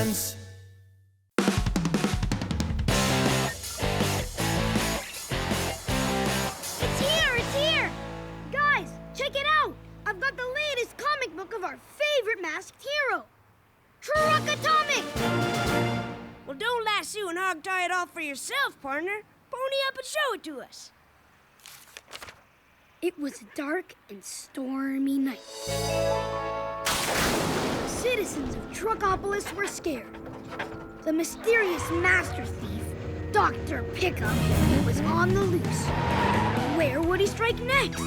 friends. It's here! Guys, check it out! I've got the latest comic book of our favorite masked hero, Truck Atomic! Well, don't lasso and hog tie it all for yourself, partner. Pony up and show it to us. It was a dark and stormy night. Citizens of Truckopolis were scared. The mysterious master thief, Dr. Pickup, was on the loose. Where would he strike next?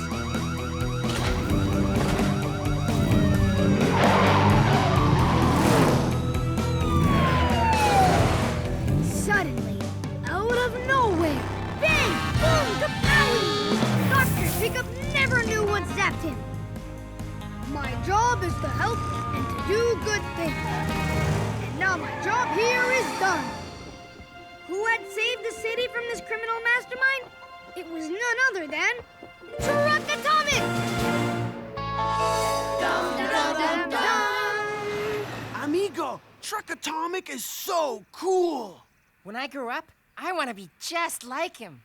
Suddenly, out of nowhere, bang, boom, kapowie! Dr. Pickup never knew what zapped him. My job is to help and to do good things. And now my job here is done. Who had saved the city from this criminal mastermind? It was none other than Truck Atomic! Dum, dum, dum, dum. Amigo, Truck Atomic is so cool. When I grow up, I want to be just like him.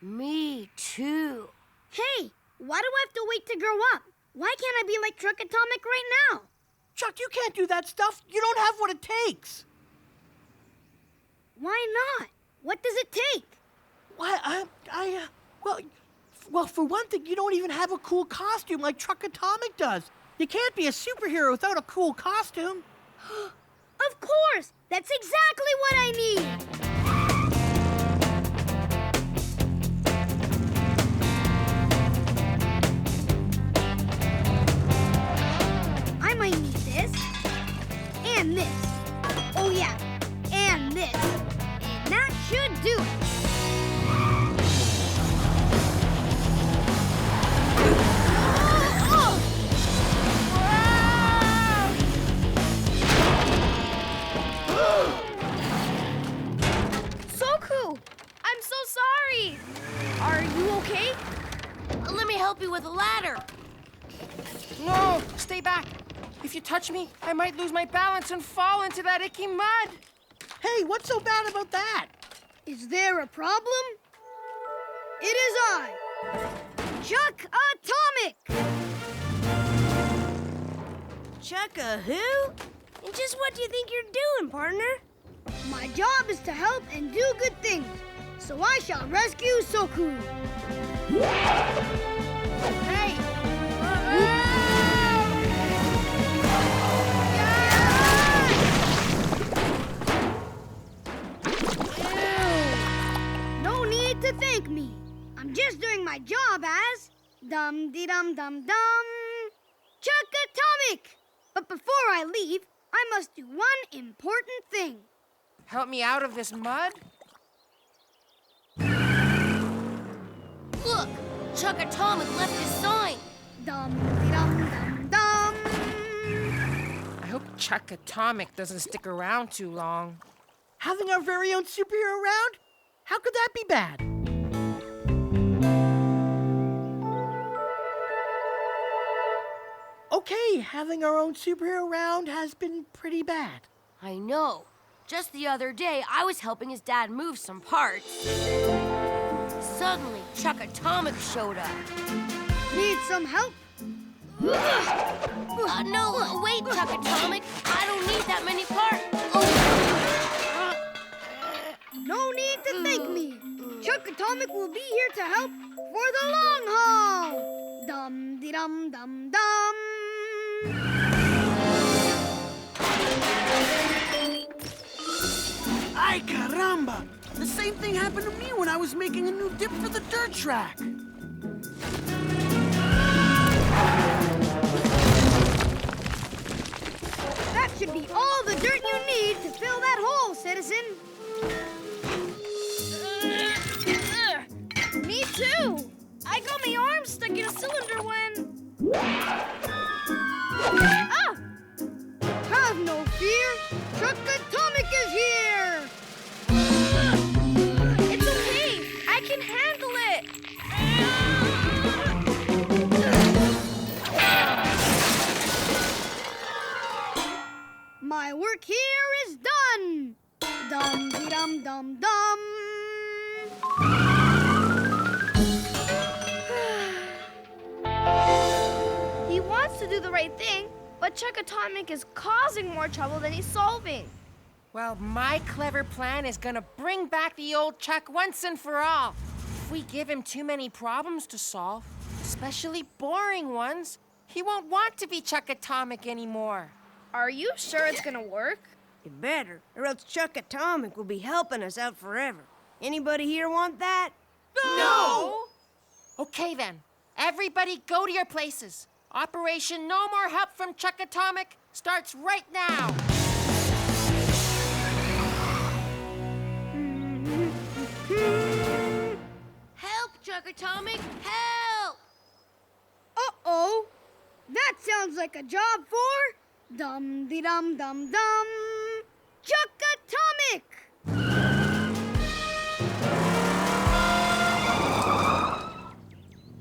Me too. Hey, why do I have to wait to grow up? Why can't I be like Truck Atomic right now? Chuck, you can't do that stuff. You don't have what it takes. Why not? What does it take? Why, well, for one thing, you don't even have a cool costume like Truck Atomic does. You can't be a superhero without a cool costume. Of course! That's exactly what I need! I might need this, and this. Oh yeah, and this. And that should do it. I'm so sorry. Are you okay? Let me help you with a ladder. No, stay back. If you touch me, I might lose my balance and fall into that icky mud. Hey, what's so bad about that? Is there a problem? It is I, Chuck Atomic! Chuck a who? And just what do you think you're doing, partner? My job is to help and do good things, so I shall rescue Soku. Hey! No need to thank me. I'm just doing my job as dum-de-dum-dum-dum, Chuck Atomic. But before I leave, I must do one important thing. Help me out of this mud? Look, Chuck Atomic left his sign. Dum-de-dum-dum-dum. I hope Chuck Atomic doesn't stick around too long. Having our very own superhero around? How could that be bad? Okay, having our own superhero around has been pretty bad. I know. Just the other day, I was helping his dad move some parts. Suddenly, Chuck Atomic showed up. Need some help? No, wait, Chuck Atomic. I don't need that many parts. No need to thank me. Chuck Atomic will be here to help for the long haul. Dum-de-dum-dum-dum. Ay, caramba! The same thing happened to me when I was making a new dip for the dirt track. That should be all the dirt you need to fill that hole, citizen. Me too. I got my arm stuck in a cylinder when... Ah! Have no fear. Truck Atomic is here. It's okay. I can handle it. My work here is done. Dum-de-dum-dum-dum. He wants to do the right thing, but Chuck Atomic is causing more trouble than he's solving. Well, my clever plan is gonna bring back the old Chuck once and for all. If we give him too many problems to solve, especially boring ones, he won't want to be Chuck Atomic anymore. Are you sure it's gonna work? It better, or else Chuck Atomic will be helping us out forever. Anybody here want that? No! Okay then, everybody go to your places. Operation No More Help from Chuck Atomic starts right now. Help, Chuck Atomic, help! Uh-oh. That sounds like a job for dum-de-dum-dum-dum. Chuck Atomic!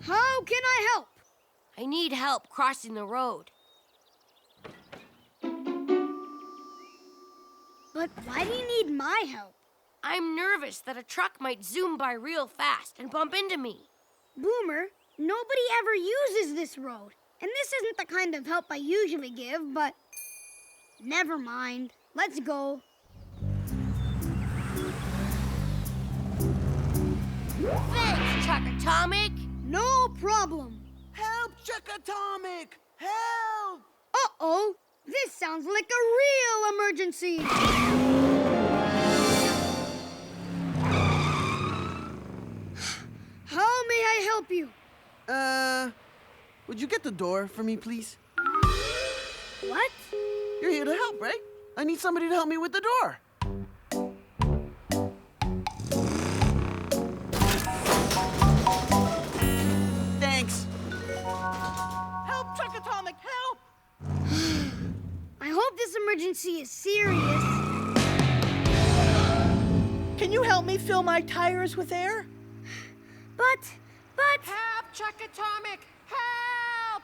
How can I help? I need help crossing the road. But why do you need my help? I'm nervous that a truck might zoom by real fast and bump into me. Boomer, nobody ever uses this road. And this isn't the kind of help I usually give, but never mind. Let's go. Thanks, Chuck Atomic. No problem. Help, Chuck Atomic! Help! Uh-oh. This sounds like a real emergency. How may I help you? Would you get the door for me, please? What? You're here to help, right? I need somebody to help me with the door. Thanks. Help, Chuck Atomic, help! I hope this emergency is serious. Can you help me fill my tires with air? But... Help, Chuck Atomic, help!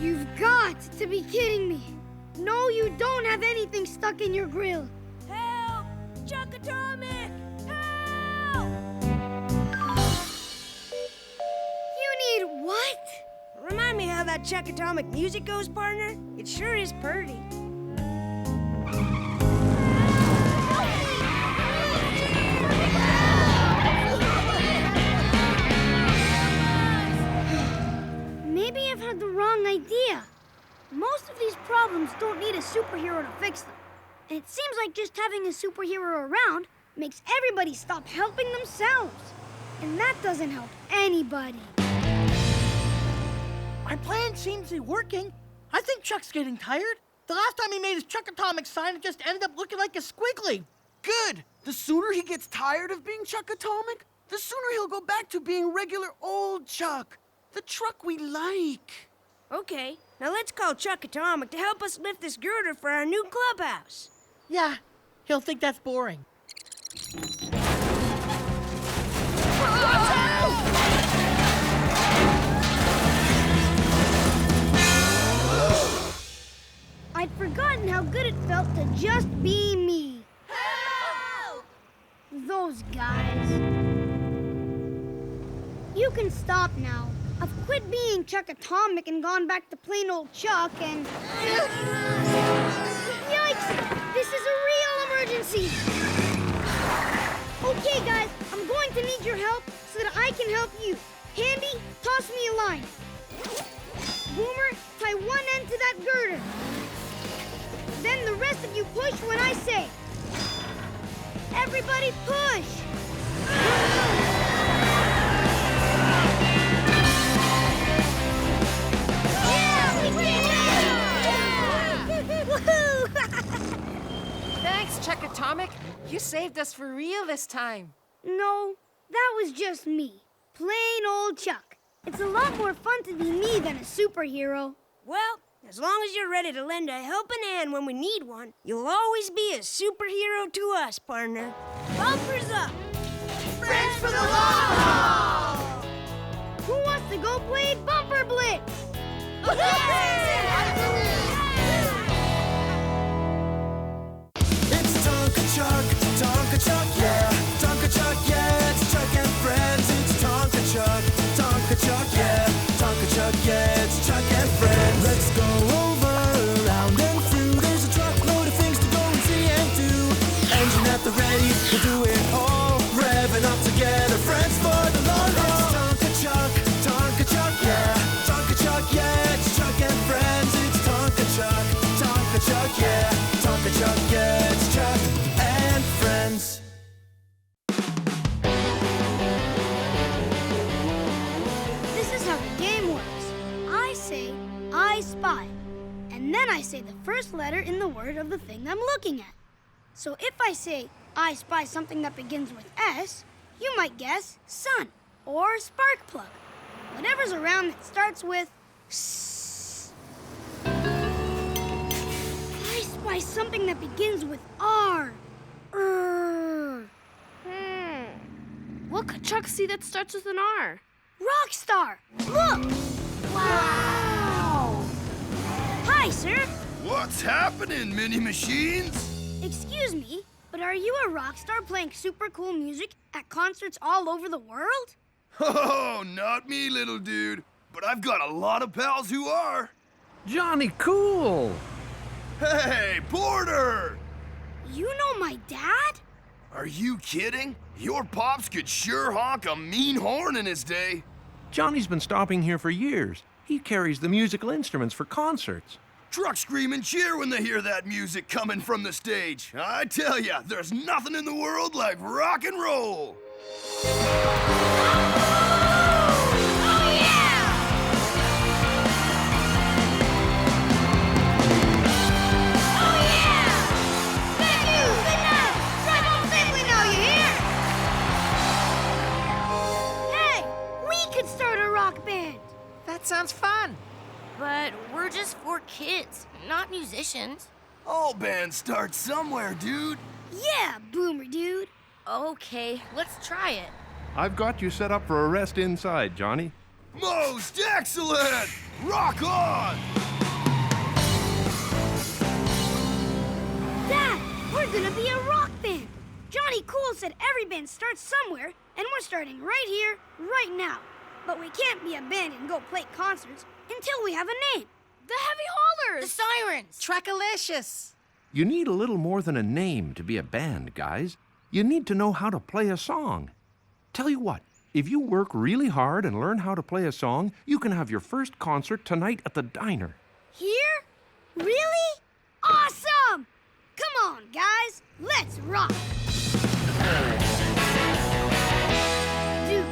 You've got to be kidding me. No, you don't have anything stuck in your grill. Help! Chuck Atomic! Help! You need what? Remind me how that Chuck Atomic music goes, partner? It sure is purty. Maybe I've had the wrong idea. Most of these problems don't need a superhero to fix them. And it seems like just having a superhero around makes everybody stop helping themselves. And that doesn't help anybody. Our plan seems to be working. I think Chuck's getting tired. The last time he made his Chuck Atomic sign, it just ended up looking like a squiggly. Good! The sooner he gets tired of being Chuck Atomic, the sooner he'll go back to being regular old Chuck. The truck we like. Okay, now let's call Chuck Atomic to help us lift this girder for our new clubhouse. Yeah, he'll think that's boring. I'd forgotten how good it felt to just be me. Help! Those guys. You can stop now. I've quit being Chuck Atomic and gone back to plain old Chuck and... Yikes! This is a real emergency! Okay, guys, I'm going to need your help so that I can help you. Handy, toss me a line. Boomer, tie one end to that girder. Then the rest of you push when I say. Everybody push! Thanks, Chuck Atomic. You saved us for real this time. No, that was just me. Plain old Chuck. It's a lot more fun to be me than a superhero. Well, as long as you're ready to lend a helping hand when we need one, you'll always be a superhero to us, partner. Bumpers up! Friends for the long haul! Who wants to go play Bumper Blitz? Yay! say, I spy. And then I say the first letter in the word of the thing I'm looking at. So if I say, I spy something that begins with S, you might guess sun or spark plug. Whatever's around that starts with S. I spy something that begins with R. What could Chuck see that starts with an R? Rockstar! Look! Wow! Hi, sir. What's happening, mini machines? Excuse me, but are you a rock star playing super cool music at concerts all over the world? Oh, not me, little dude. But I've got a lot of pals who are. Johnny Cool! Hey, Porter! You know my dad? Are you kidding? Your pops could sure honk a mean horn in his day. Johnny's been stopping here for years. He carries the musical instruments for concerts. Trucks scream and cheer when they hear that music coming from the stage. I tell ya, there's nothing in the world like rock and roll. That sounds fun. But we're just 4 kids, not musicians. All bands start somewhere, dude. Yeah, Boomer dude. Okay, let's try it. I've got you set up for a rest inside, Johnny. Most excellent! Rock on! Dad, we're gonna be a rock band. Johnny Cool said every band starts somewhere, and we're starting right here, right now. But we can't be a band and go play concerts until we have a name. The Heavy Haulers! The Sirens! Trackalicious! You need a little more than a name to be a band, guys. You need to know how to play a song. Tell you what, if you work really hard and learn how to play a song, you can have your first concert tonight at the diner. Here? Really? Awesome! Come on, guys, let's rock! Dude,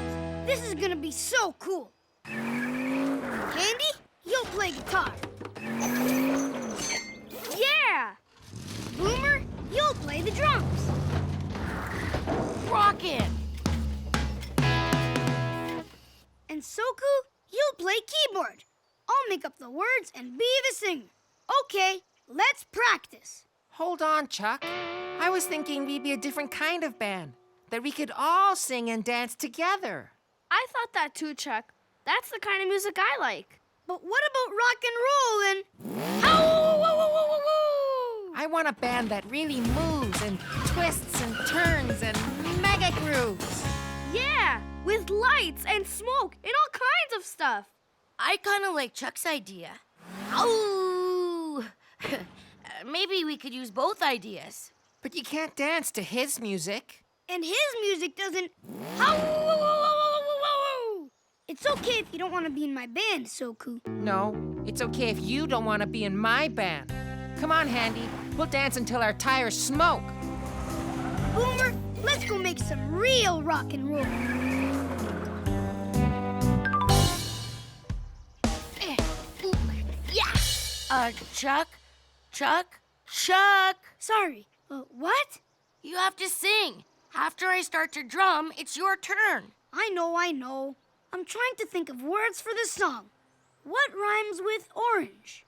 this is gonna be so cool. Candy, you'll play guitar. Yeah! Boomer, you'll play the drums. Rockin'! And Soku, you'll play keyboard. I'll make up the words and be the singer. Okay, let's practice. Hold on, Chuck. I was thinking we'd be a different kind of band, that we could all sing and dance together. I thought that too, Chuck. That's the kind of music I like. But what about rock and roll and... I want a band that really moves and twists and turns and mega grooves. Yeah, with lights and smoke and all kinds of stuff. I kind of like Chuck's idea. Oh! Maybe we could use both ideas. But you can't dance to his music. And his music doesn't... It's okay if you don't want to be in my band, Soku. No, it's okay if you don't want to be in my band. Come on, Handy. We'll dance until our tires smoke. Boomer, let's go make some real rock and roll. Yeah! Chuck! Sorry, what? You have to sing. After I start to drum, it's your turn. I know. I'm trying to think of words for the song. What rhymes with orange?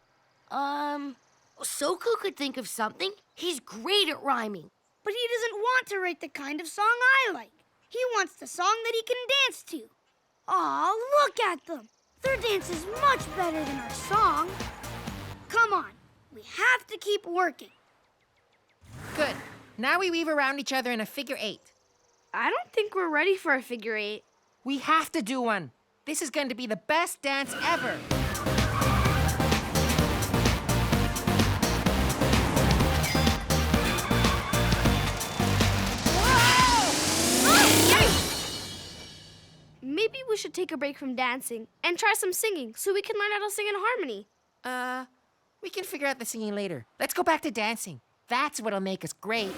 Soku could think of something. He's great at rhyming. But he doesn't want to write the kind of song I like. He wants the song that he can dance to. Aw, look at them. Their dance is much better than our song. Come on, we have to keep working. Good. Now we weave around each other in a figure 8. I don't think we're ready for a figure 8. We have to do one. This is going to be the best dance ever. Maybe we should take a break from dancing and try some singing so we can learn how to sing in harmony. We can figure out the singing later. Let's go back to dancing. That's what'll make us great.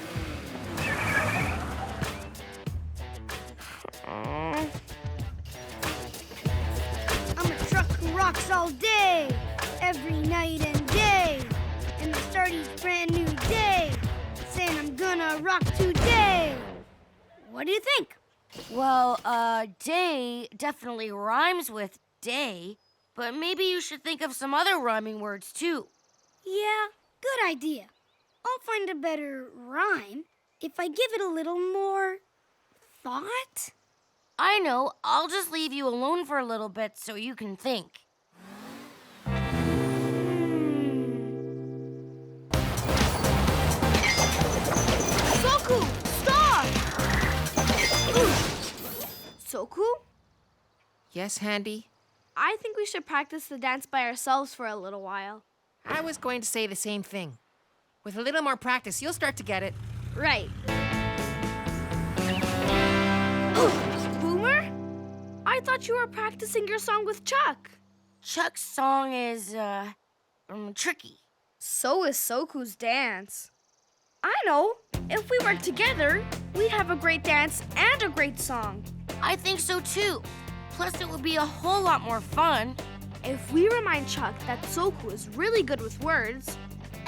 I'm a truck who rocks all day, every night and day. And I start each brand new day, saying I'm gonna rock today. What do you think? Well, day definitely rhymes with day, but maybe you should think of some other rhyming words, too. Yeah, good idea. I'll find a better rhyme if I give it a little more thought. I know. I'll just leave you alone for a little bit so you can think. Soku, stop! Soku, Yes, Handy? I think we should practice the dance by ourselves for a little while. I was going to say the same thing. With a little more practice, you'll start to get it. Right. Boomer? I thought you were practicing your song with Chuck. Chuck's song is, tricky. So is Soku's dance. I know. If we work together, we'd have a great dance and a great song. I think so, too. Plus, it would be a whole lot more fun. If we remind Chuck that Soku is really good with words,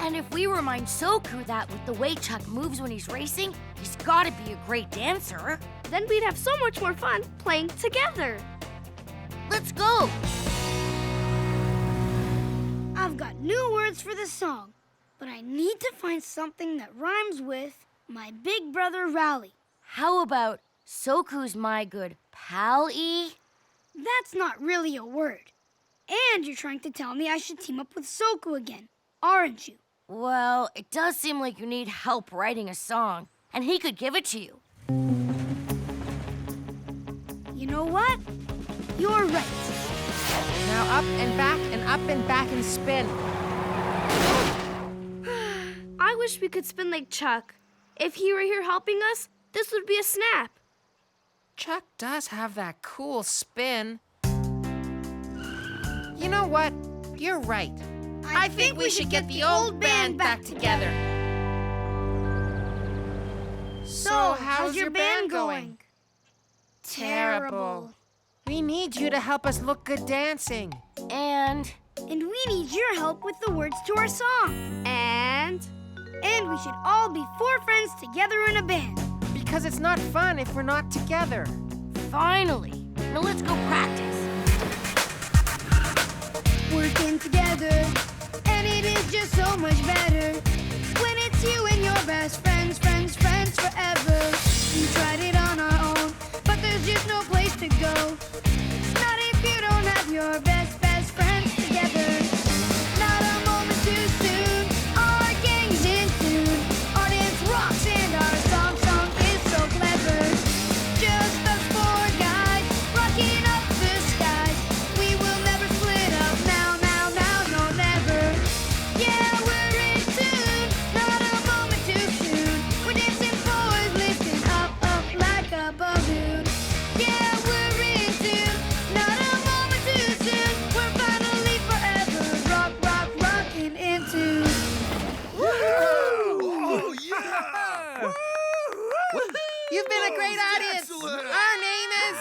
And if we remind Soku that with the way Chuck moves when he's racing, he's gotta be a great dancer. then we'd have so much more fun playing together. Let's go! I've got new words for the song, but I need to find something that rhymes with my big brother Rowley. How about Soku's my good pal-y? That's not really a word. And you're trying to tell me I should team up with Soku again, aren't you? Well, it does seem like you need help writing a song, and he could give it to you. You know what? You're right. Now up and back and spin. I wish we could spin like Chuck. If he were here helping us, this would be a snap. Chuck does have that cool spin. You know what? You're right. I think we should get the old band back together. So, how's your band going? Terrible. We need you to help us look good dancing. And And we need your help with the words to our song. And And we should all be 4 friends together in a band. Because it's not fun if we're not together. finally, now let's go practice. Working together, and it is just so much better when it's you and your best friends, friends forever. We tried it on our own, but there's just no place to go. Not if you don't have your best friends together. Not a moment too soon. Our gang's in tune. Our dance rocks and our song is so clever. Just us 4 guys rocking up the skies. We will never split up now, no never. Yeah, we're in tune. Not a moment too soon. We're dancing forward, lifting up like a balloon. Yeah, we're in tune. Not a moment too soon. We're finally forever rocking into. Oh, yeah! You've been a great audience. Excellent. Our name is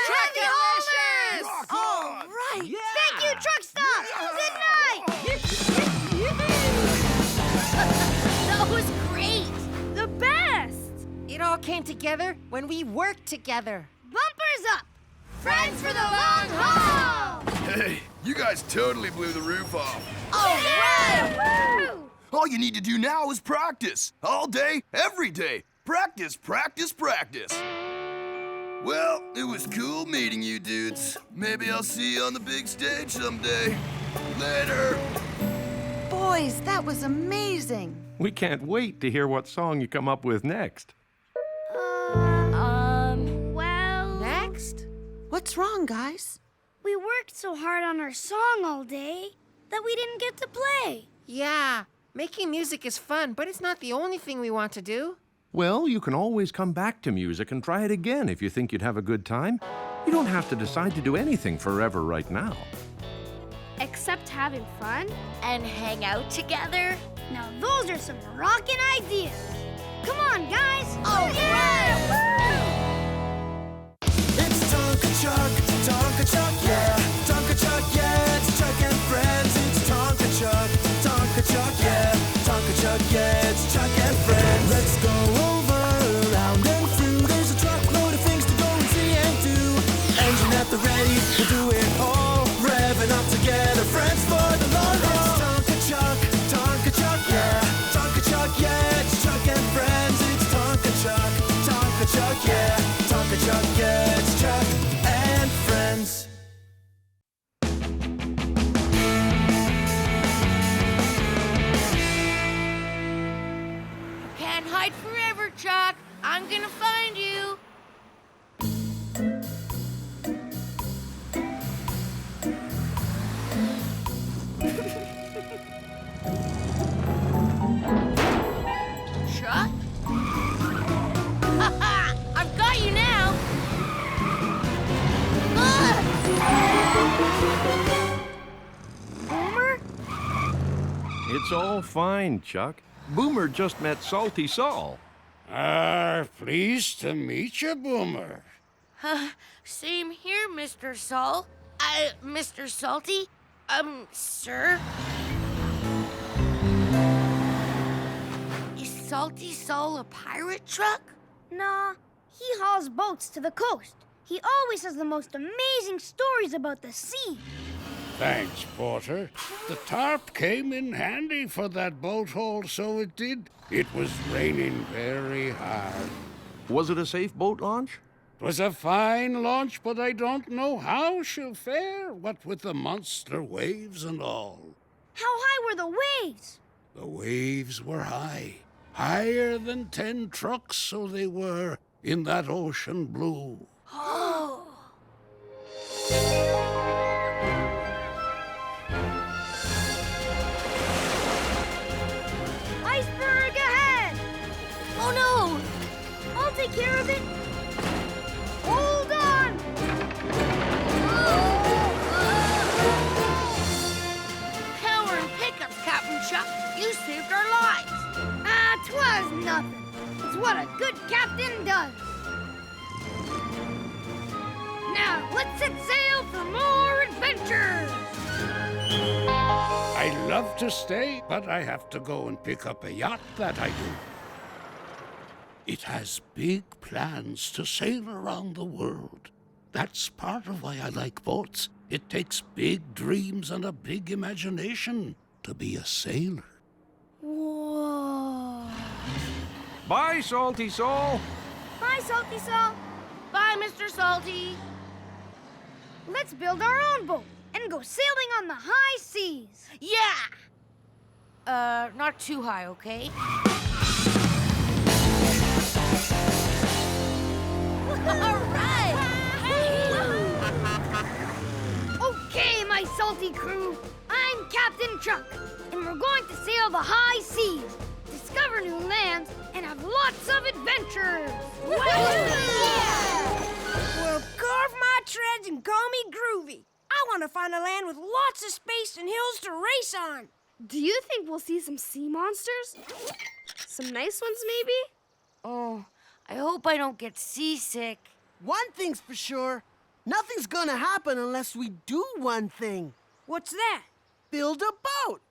Truckalicious. Rock on! Right! Thank you, Truck Stop! Good night! That was great! the best! It all came together when we worked together. Bumpers up! Friends for the long haul! Hey, you guys totally blew the roof off. Woo! All you need to do now is practice. All day, every day. Practice, practice, practice. Well, it was cool meeting you dudes. Maybe I'll see you on the big stage someday. Later. Boys, that was amazing. We can't wait to hear what song you come up with next. Well, Next? What's wrong, guys? We worked so hard on our song all day that we didn't get to play. Yeah, making music is fun, but it's not the only thing we want to do. Well, you can always come back to music and try it again if you think you'd have a good time. You don't have to decide to do anything forever right now. except having fun. And hang out together? Now those are some rockin' ideas. Come on, guys! Oh, yeah! It's Tonka Chuck, yeah. Tonka Chuck, yeah. It's I'm gonna find you. Chuck? Ha-ha! I've got you now! Boomer? It's all fine, Chuck. Boomer just met Salty Saul. Pleased to meet you, Boomer. Same here, Mr. Saul. Mr. Salty? Sir? Is Salty Saul a pirate truck? Nah, he hauls boats to the coast. He always has the most amazing stories about the sea. Thanks, Porter. The tarp came in handy for that boat haul, so it did. It was raining very hard. Was it a safe boat launch? 'Twas a fine launch, but I don't know how she'll fare, what with the monster waves and all. How high were the waves? The waves were high, higher than 10 trucks, so they were, in that ocean blue. Oh. Iceberg ahead! Oh no! I'll take care of it. Hold on! Power and pickups, Captain Chuck. You saved our lives. 'Twas nothing. It's what a good captain does. Now, let's set sail for more adventures! I love to stay, but I have to go and pick up a yacht, that I do. It has big plans to sail around the world. That's part of why I like boats. It takes big dreams and a big imagination to be a sailor. Whoa. Bye, Salty Saul. Bye, Salty Saul. Bye, Mr. Salty. Let's build our own boat and go sailing on the high seas. Yeah! Not too high, okay? All right! Okay, my salty crew. I'm Captain Chuck, and we're going to sail the high seas, discover new lands, and have lots of adventures. Well, carve my treads and call me groovy. I want to find a land with lots of space and hills to race on. Do you think we'll see some sea monsters? Some nice ones, maybe? Oh, I hope I don't get seasick. One thing's for sure. Nothing's gonna happen unless we do one thing. What's that? Build a boat.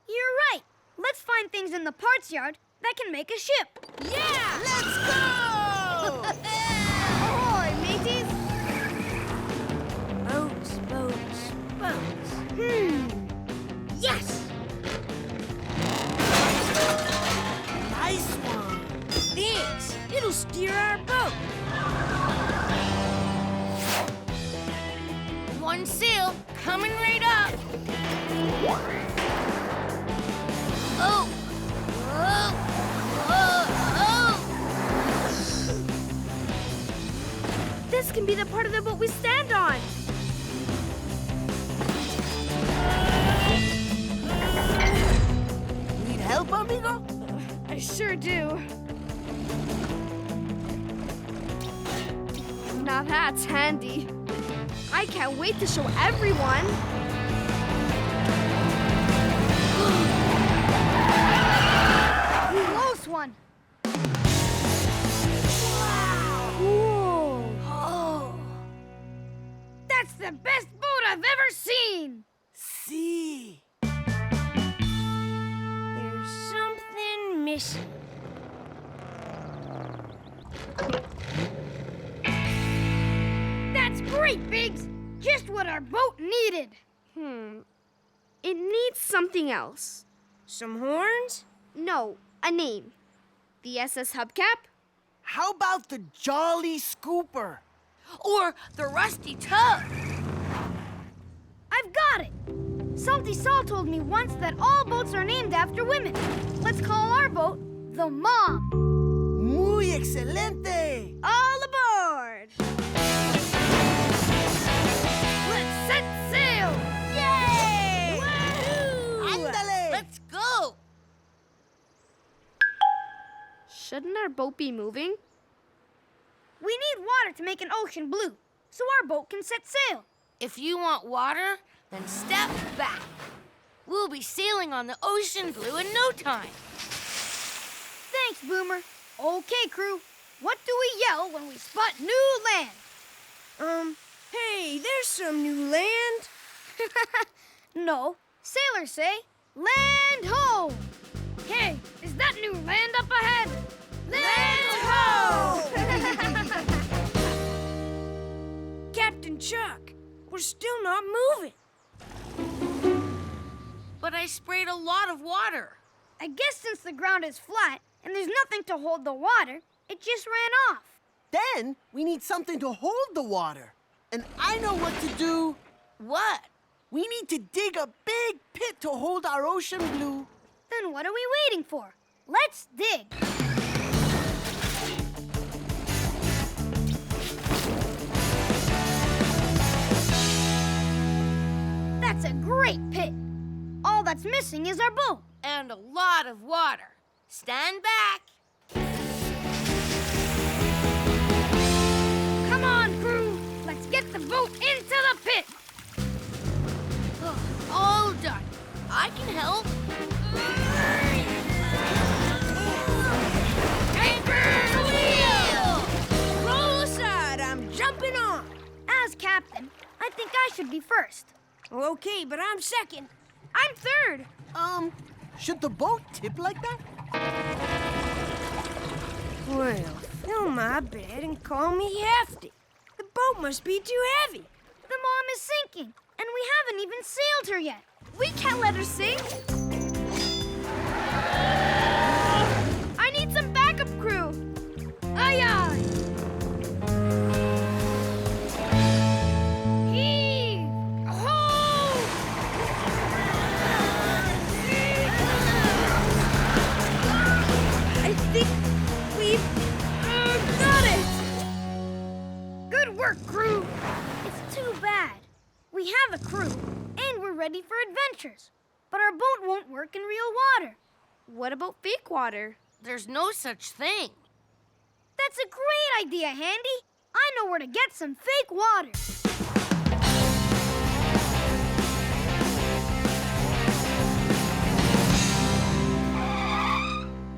You're right. Let's find things in the parts yard that can make a ship. Yeah! Let's go! Ahoy, mateys! Boats, boats, boats. Yes! Nice one. Thanks. It'll steer our boat. One sail coming right up. Oh! Oh! Oh! This can be the part of the boat we stand on. Need help, amigo? I sure do. Now that's handy. I can't wait to show everyone. Close one. Whoa. Oh. That's the best boat I've ever seen. See. There's something missing. That's great, Biggs. Just what our boat needed. It needs something else. Some horns? No, a name. The SS Hubcap? How about the Jolly Scooper? Or the rusty tub. I've got it. Salty Saul told me once that all boats are named after women. Let's call our boat the Mom. Muy Muy excelente! All aboard! Let's set sail! Yay! Ándale! Let's go! Shouldn't our boat be moving? We need water to make an ocean blue, so our boat can set sail. If you want water, then step back. We'll be sailing on the ocean blue in no time. Thanks, Boomer. Okay, crew. What do we yell when we spot new land? Hey, there's some new land. No, sailors say, land ho! Hey, is that new land up ahead? Land ho! Captain Chuck, we're still not moving. But I sprayed a lot of water. I guess since the ground is flat and there's nothing to hold the water, it just ran off. Then we need something to hold the water. And I know what to do. What? We need to dig a big pit to hold our ocean blue. Then what are we waiting for? Let's dig. That's a great pit. All that's missing is our boat. And a lot of water. Stand back. Come on, crew. Let's get the boat into the pit. All done. I can help. Anchor wheel! Roll aside, I'm jumping on. As captain, I think I should be first. Okay, but I'm second. I'm third. Should the boat tip like that? Well, fill my bed and call me hefty. The boat must be too heavy. The mom is sinking, and we haven't even sailed her yet. We can't let her sink. I need some backup crew. Aye, aye. Heave! Ho! I think we've got it. Good work, crew. It's too bad. We have a crew, and we're ready for adventures. But our boat won't work in real water. What about fake water? There's no such thing. That's a great idea, Handy. I know where to get some fake water.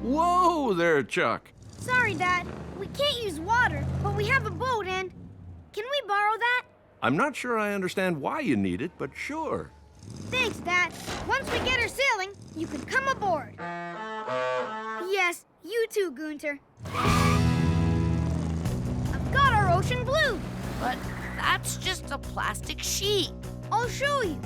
Whoa there, Chuck. Sorry, Dad. We can't use water, but we have a boat and... Can we borrow that? I'm not sure I understand why you need it, but sure. Thanks, Dad. Once we get her sailing, you can come aboard. Yes, you too, Gunter. I've got our ocean blue. But that's just a plastic sheet. I'll show you.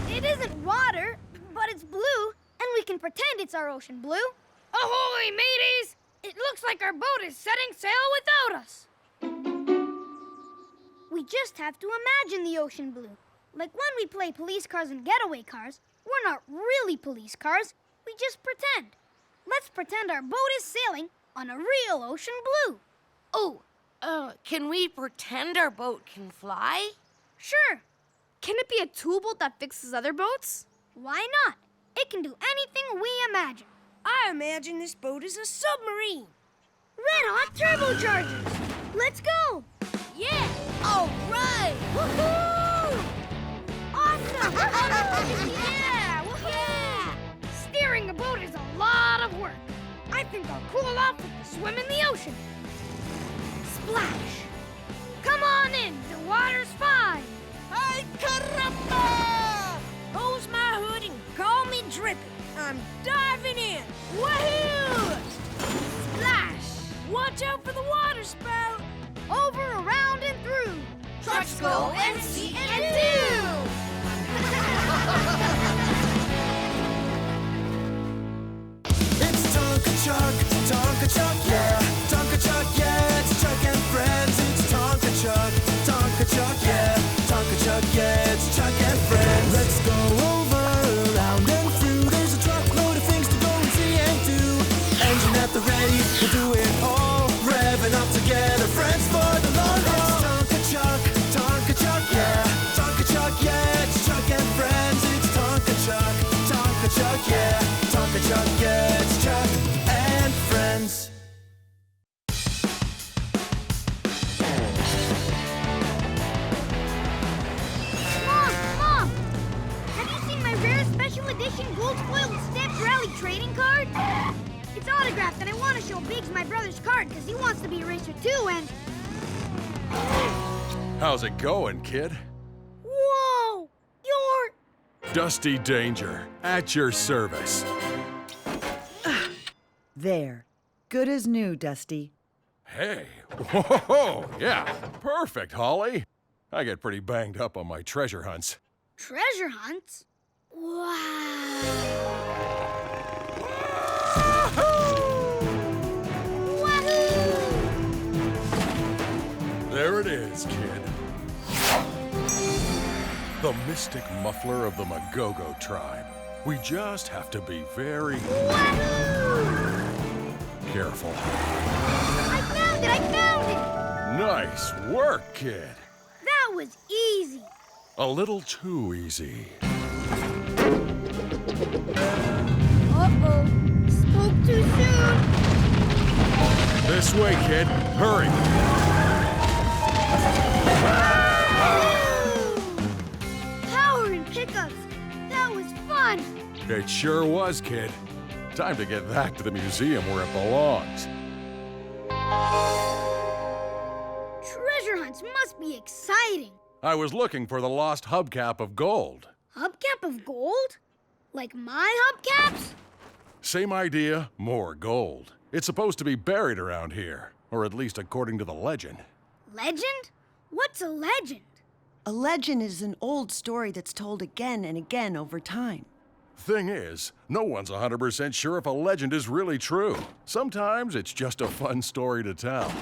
It isn't water, but it's blue, and we can pretend it's our ocean blue. Ahoy, mateys! It looks like our boat is setting sail without us. We just have to imagine the ocean blue. Like when we play police cars and getaway cars, we're not really police cars. We just pretend. Let's pretend our boat is sailing on a real ocean blue. Oh, can we pretend our boat can fly? Sure. Can it be a tool boat that fixes other boats? Why not? It can do anything we imagine. I imagine this boat is a submarine. Red-hot turbochargers. Let's go. Yeah! All right! Woohoo! Awesome! Yeah! Yeah! Steering a boat is a lot of work. I think I'll cool off with a swim in the ocean. Splash! Come on in, the water's fine. Ay, caramba! Hose my hood and call me dripping. I'm diving in. Woohoo! Splash! Watch out for the water spout. Over, around, and through. Trucks go and see and It's Tonka Chuck, yeah. Tonka Chuck, yeah. It's Chuck and friends. It's Tonka Chuck, yeah. together, friends for the long haul. It's Tonka Chuck, yeah. Tonka Chuck, yeah. It's Chuck and friends. It's Tonka Chuck, yeah. Tonka Chuck, yeah. It's Chuck and friends. Mom! Have you seen my rare special edition gold foil stamped rally trading card? It's autographed and I want to show Biggs my brother's card because he wants to be a racer too and... How's it going, kid? Whoa! You're... Dusty Danger, at your service. There. Good as new, Dusty. Hey, whoa, yeah, perfect, Haulie. I get pretty banged up on my treasure hunts. Treasure hunts? Wow! There it is, kid. The mystic muffler of the Magogo tribe. We just have to be very careful. I found it! Nice work, kid. That was easy. A little too easy. Uh-oh. Spoke too soon. This way, kid. Hurry. Power and pickups. That was fun. It sure was, kid. Time to get back to the museum where it belongs. Treasure hunts must be exciting. I was looking for the lost hubcap of gold. Hubcap of gold? Like my hubcaps? Same idea, more gold. It's supposed to be buried around here, or at least according to the legend. Legend? What's a legend? A legend is an old story that's told again and again over time. Thing is, no one's 100% sure if a legend is really true. Sometimes it's just a fun story to tell.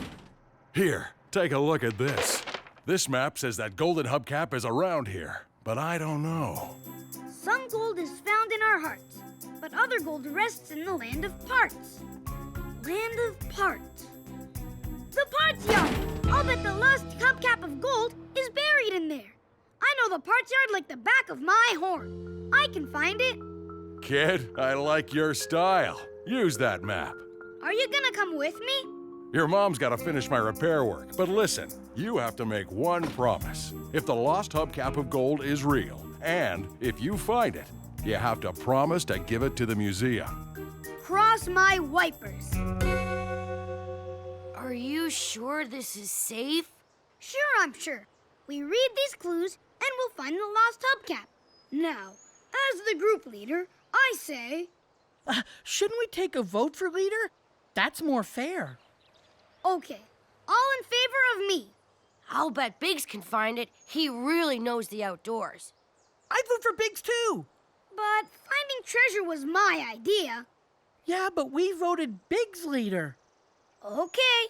Here, take a look at this. This map says that golden hubcap is around here, but I don't know. Some gold is found in our hearts, but other gold rests in the land of parts. Land of parts. The parts yard! I'll bet the lost hubcap of gold is buried in there. I know the parts yard like the back of my horn. I can find it. Kid, I like your style. Use that map. Are you gonna come with me? Your mom's got to finish my repair work, but listen, you have to make one promise. If the lost hubcap of gold is real, and if you find it, you have to promise to give it to the museum. Cross my wipers. Are you sure this is safe? Sure, I'm sure. We read these clues and we'll find the lost hubcap. Now, as the group leader, I say... Shouldn't we take a vote for leader? That's more fair. Okay, all in favor of me. I'll bet Biggs can find it. He really knows the outdoors. I'd vote for Biggs too. But finding treasure was my idea. Yeah, but we voted Biggs leader. Okay.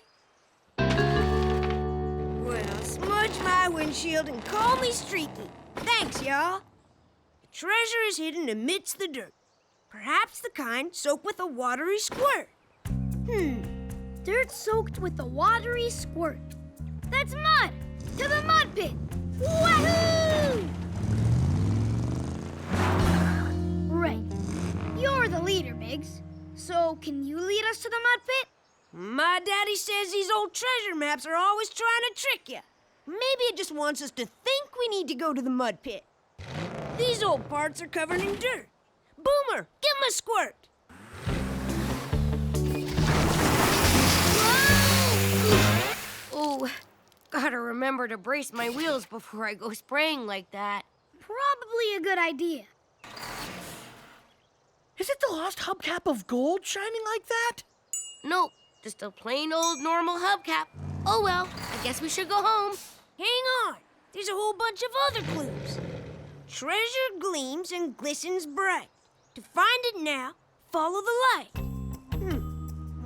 Well, smudge my windshield and call me Streaky. Thanks, y'all. The treasure is hidden amidst the dirt. Perhaps the kind soaked with a watery squirt. Dirt soaked with a watery squirt. That's mud! To the mud pit! Wahoo! Right. You're the leader, Biggs. So can you lead us to the mud pit? My daddy says these old treasure maps are always trying to trick you. Maybe it just wants us to think we need to go to the mud pit. These old parts are covered in dirt. Boomer, give him a squirt. Oh, gotta remember to brace my wheels before I go spraying like that. Probably a good idea. Is it the lost hubcap of gold shining like that? Nope, just a plain old normal hubcap. Oh well, I guess we should go home. Hang on. There's a whole bunch of other clues. Treasure gleams and glistens bright. To find it now, follow the light.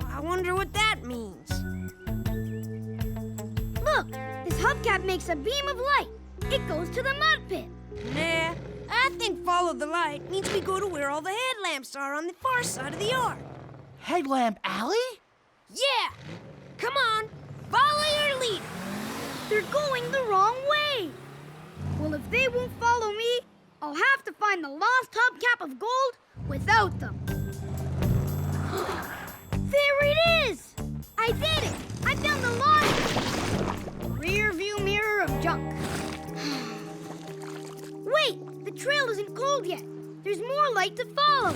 I wonder what that means. Look, this hubcap makes a beam of light. It goes to the mud pit. Nah, I think follow the light means we go to where all the headlamps are on the far side of the yard. Headlamp alley? Yeah! Come on, follow your leader. They're going the wrong way. Well, if they won't follow me, I'll have to find the lost hubcap of gold without them. There it is! I did it! I found the lost rear view mirror of junk. Wait, the trail isn't cold yet. There's more light to follow.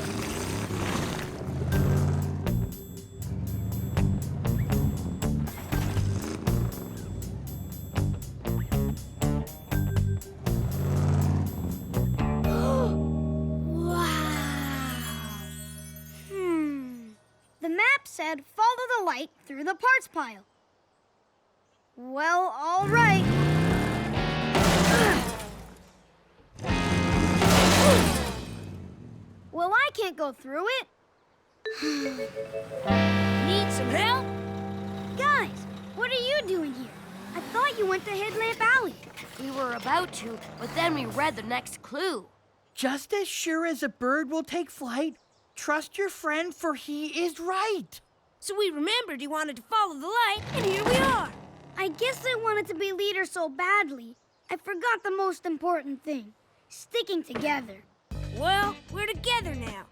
The map said follow the light through the parts pile. Well, all right. Well, I can't go through it. Need some help? Guys, what are you doing here? I thought you went to Headlamp Alley. We were about to, but then we read the next clue. Just as sure as a bird will take flight, trust your friend, for he is right. So we remembered you wanted to follow the light, and here we are. I guess I wanted to be leader so badly, I forgot the most important thing, sticking together. Well, we're together now.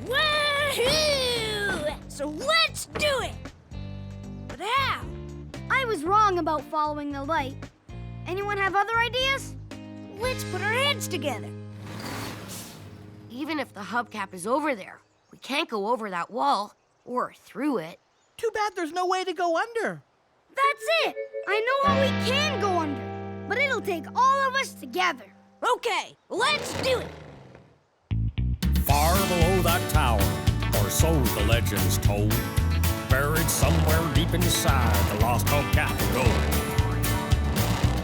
Woohoo! So let's do it! But how? I was wrong about following the light. Anyone have other ideas? Let's put our heads together. Even if the hubcap is over there, we can't go over that wall or through it. Too bad there's no way to go under. That's it! I know how we can go under, but it'll take all of us together. Okay, let's do it! Far below that tower, or so the legends told, buried somewhere deep inside the lost hubcap of gold.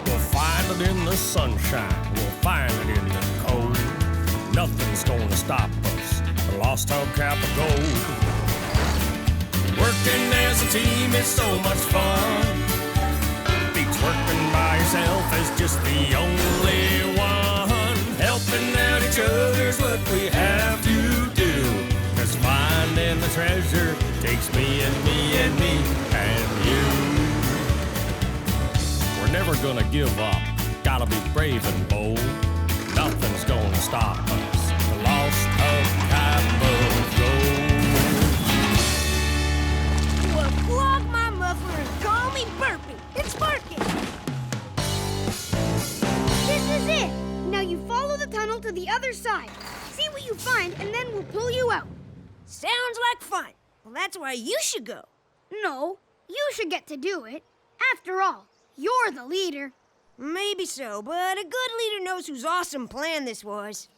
We'll find it in the sunshine, we'll find it in the cold. Nothing's gonna stop us, the lost hubcap of gold. Working as a team is so much fun. Beats working by yourself is just the only one. Helping out each other's what we have to do. 'Cause finding the treasure takes me and me and me and you. We're never gonna give up, gotta be brave and bold. Nothing's gonna stop us, the lost hubcap of gold. Well, clog my muffler and call me Burpy. It's working. This is it! Now you follow the tunnel to the other side. See what you find, and then we'll pull you out. Sounds like fun. Well, that's why you should go. No, you should get to do it. After all, you're the leader. Maybe so, but a good leader knows whose awesome plan this was.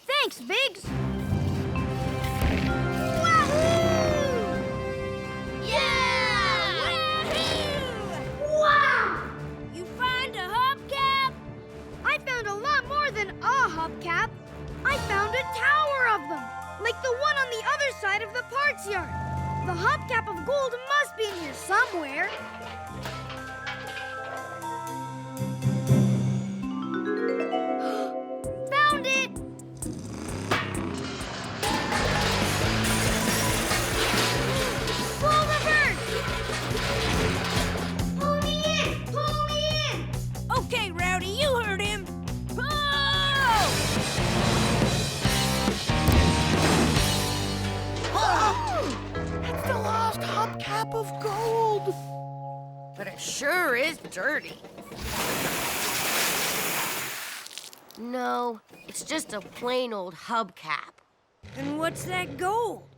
Thanks, Biggs. Wahoo! Yeah! Wahoo! Wow! You find a hubcap? I found a lot more than a hubcap. I found a tower of them, like the one on the other side of the parts yard. The hubcap of gold must be in here somewhere. Found it! Pull the bird! Pull me in! Pull me in! Okay, Rowdy, you heard him. Pull! It's the lost hubcap of gold. But it sure is dirty. No, it's just a plain old hubcap. And what's that gold?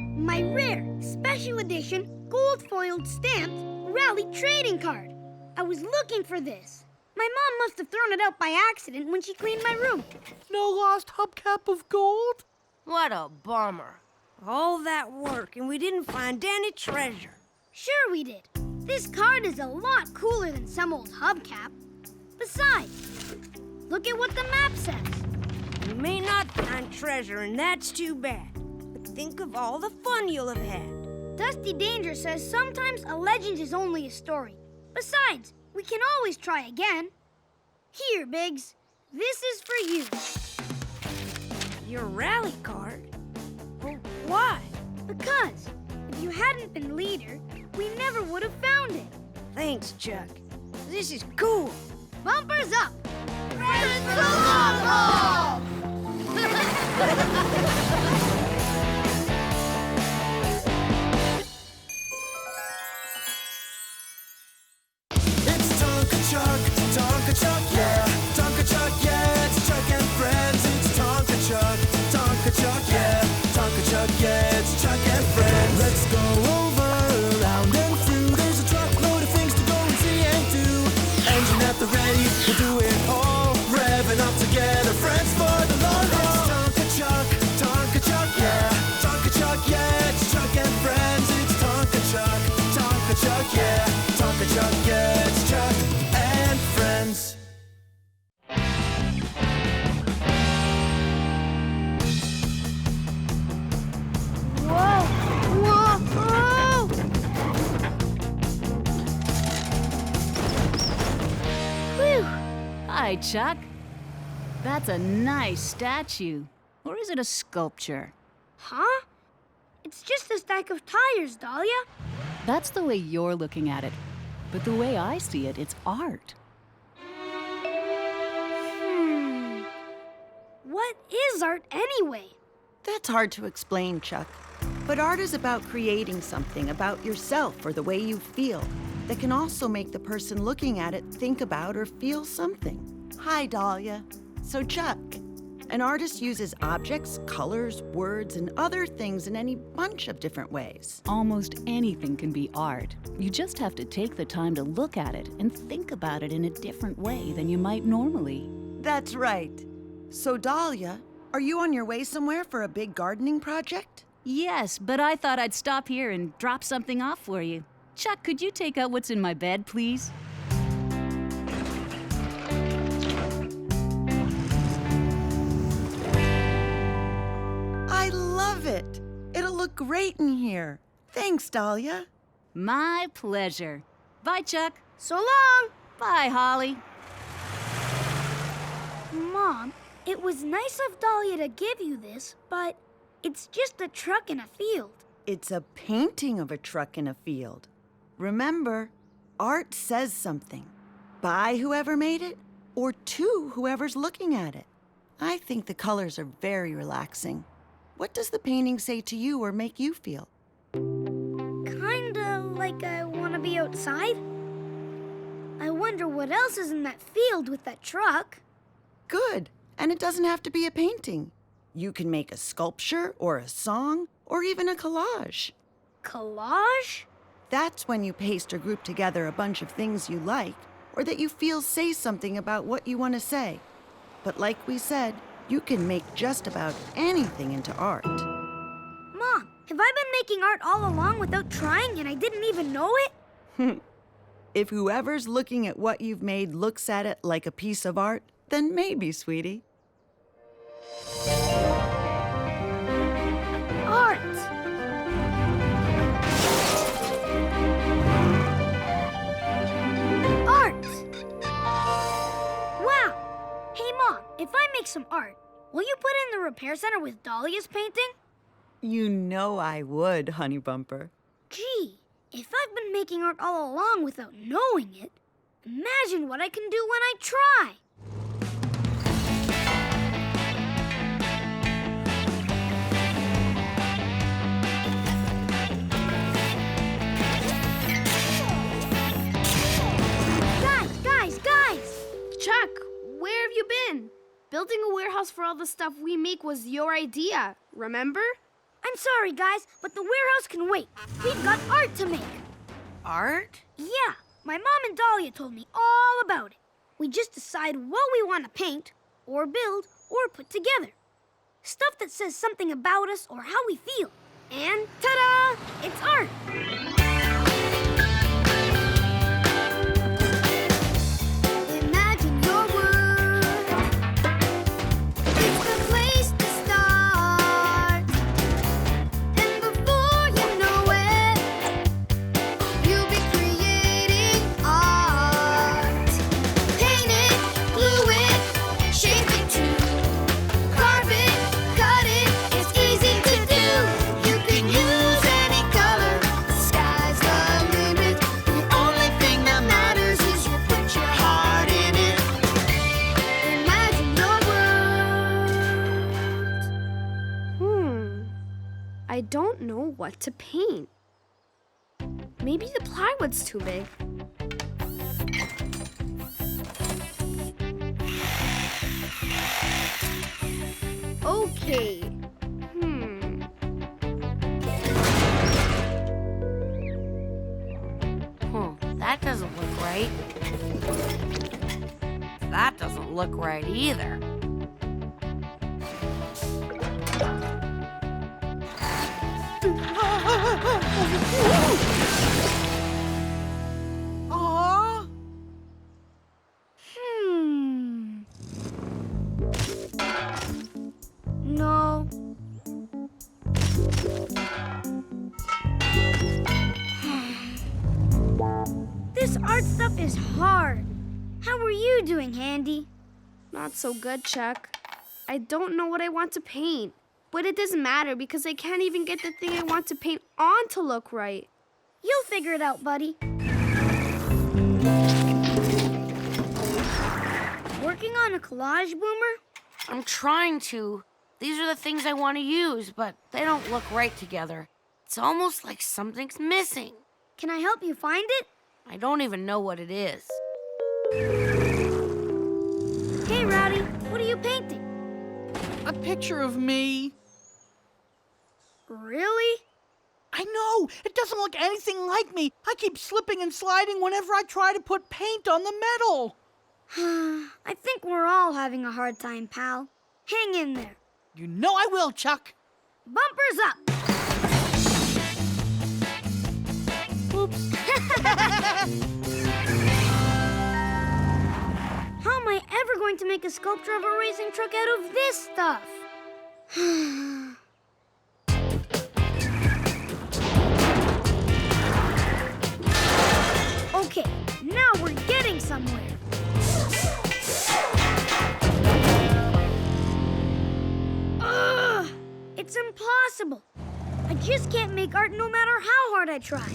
My rare, special edition, gold-foiled stamped rally trading card. I was looking for this. My mom must have thrown it out by accident when she cleaned my room. No lost hubcap of gold? What a bummer. All that work, and we didn't find any treasure. Sure we did. This card is a lot cooler than some old hubcap. Besides, look at what the map says. We may not find treasure, and that's too bad. But think of all the fun you'll have had. Dusty Danger says sometimes a legend is only a story. Besides, we can always try again. Here, Biggs. This is for you. Your rally card? Well, why? Because if you hadn't been leader, we never would have found it. Thanks, Chuck. This is cool. Bumpers up! Friends for the long haul! It's Tonka Chuck, yeah. Tonka Chuck, yeah. It's Chuck and friends. It's Tonka Chuck, yeah. Tonka Chuck, yeah. It's Chuck and friends. Let's go over, around and through. There's a truckload of things to go and see and do. Engine at the ready, we'll do it all. Revving up together, friends for the long haul. It's Tonka Chuck, yeah. Tonka Chuck, yeah. It's Chuck and friends. It's Tonka Chuck, yeah. Tonka Chuck, yeah. It's Chuck and friends. Whoa! Whoa! Whoa! Whew. Hi, Chuck. That's a nice statue. Or is it a sculpture? Huh? It's just a stack of tires, Dahlia. That's the way you're looking at it. But the way I see it, it's art. What is art anyway? That's hard to explain, Chuck. But art is about creating something about yourself or the way you feel that can also make the person looking at it think about or feel something. Hi, Dahlia. So, Chuck, an artist uses objects, colors, words, and other things in any bunch of different ways. Almost anything can be art. You just have to take the time to look at it and think about it in a different way than you might normally. That's right. So, Dahlia, are you on your way somewhere for a big gardening project? Yes, but I thought I'd stop here and drop something off for you. Chuck, could you take out what's in my bed, please? I love it. It'll look great in here. Thanks, Dahlia. My pleasure. Bye, Chuck. So long! Bye, Holly. Mom, it was nice of Dahlia to give you this, but it's just a truck in a field. It's a painting of a truck in a field. Remember, art says something. By whoever made it, or to whoever's looking at it. I think the colors are very relaxing. What does the painting say to you or make you feel? Kinda like I want to be outside. I wonder what else is in that field with that truck. Good, and it doesn't have to be a painting. You can make a sculpture or a song or even a collage. Collage? That's when you paste or group together a bunch of things you like or that you feel say something about what you want to say. But like we said, you can make just about anything into art. Mom, have I been making art all along without trying and I didn't even know it? If whoever's looking at what you've made looks at it like a piece of art, then maybe, sweetie. Art! Art! Wow! Hey, Mom, if I make some art, will you put it in the repair center with Dahlia's painting? You know I would, Honey Bumper. Gee, if I've been making art all along without knowing it, imagine what I can do when I try. Guys! Chuck, where have you been? Building a warehouse for all the stuff we make was your idea, remember? I'm sorry, guys, but the warehouse can wait. We've got art to make. Art? Yeah, my mom and Dahlia told me all about it. We just decide what we want to paint, or build, or put together. Stuff that says something about us or how we feel. And ta-da! It's art! Imagine your world. It's the place to start. And before you know it, you'll be creating art. Paint it, glue it, shape it too. Carve it, cut it, it's easy to do. You can use any color. The sky don't know what to paint. Maybe the plywood's too big. Okay. That doesn't look right. That doesn't look right either. Aww. No. This art stuff is hard. How are you doing, Handy? Not so good, Chuck. I don't know what I want to paint. But it doesn't matter because I can't even get the thing I want to paint on to look right. You'll figure it out, buddy. Working on a collage, Boomer? I'm trying to. These are the things I want to use, but they don't look right together. It's almost like something's missing. Can I help you find it? I don't even know what it is. Hey, Rowdy, what are you painting? A picture of me. Really? I know. It doesn't look anything like me. I keep slipping and sliding whenever I try to put paint on the metal. I think we're all having a hard time, pal. Hang in there. You know I will, Chuck. Bumpers up. Oops. How am I ever going to make a sculpture of a racing truck out of this stuff? Okay, now we're getting somewhere. Ugh! It's impossible. I just can't make art no matter how hard I try.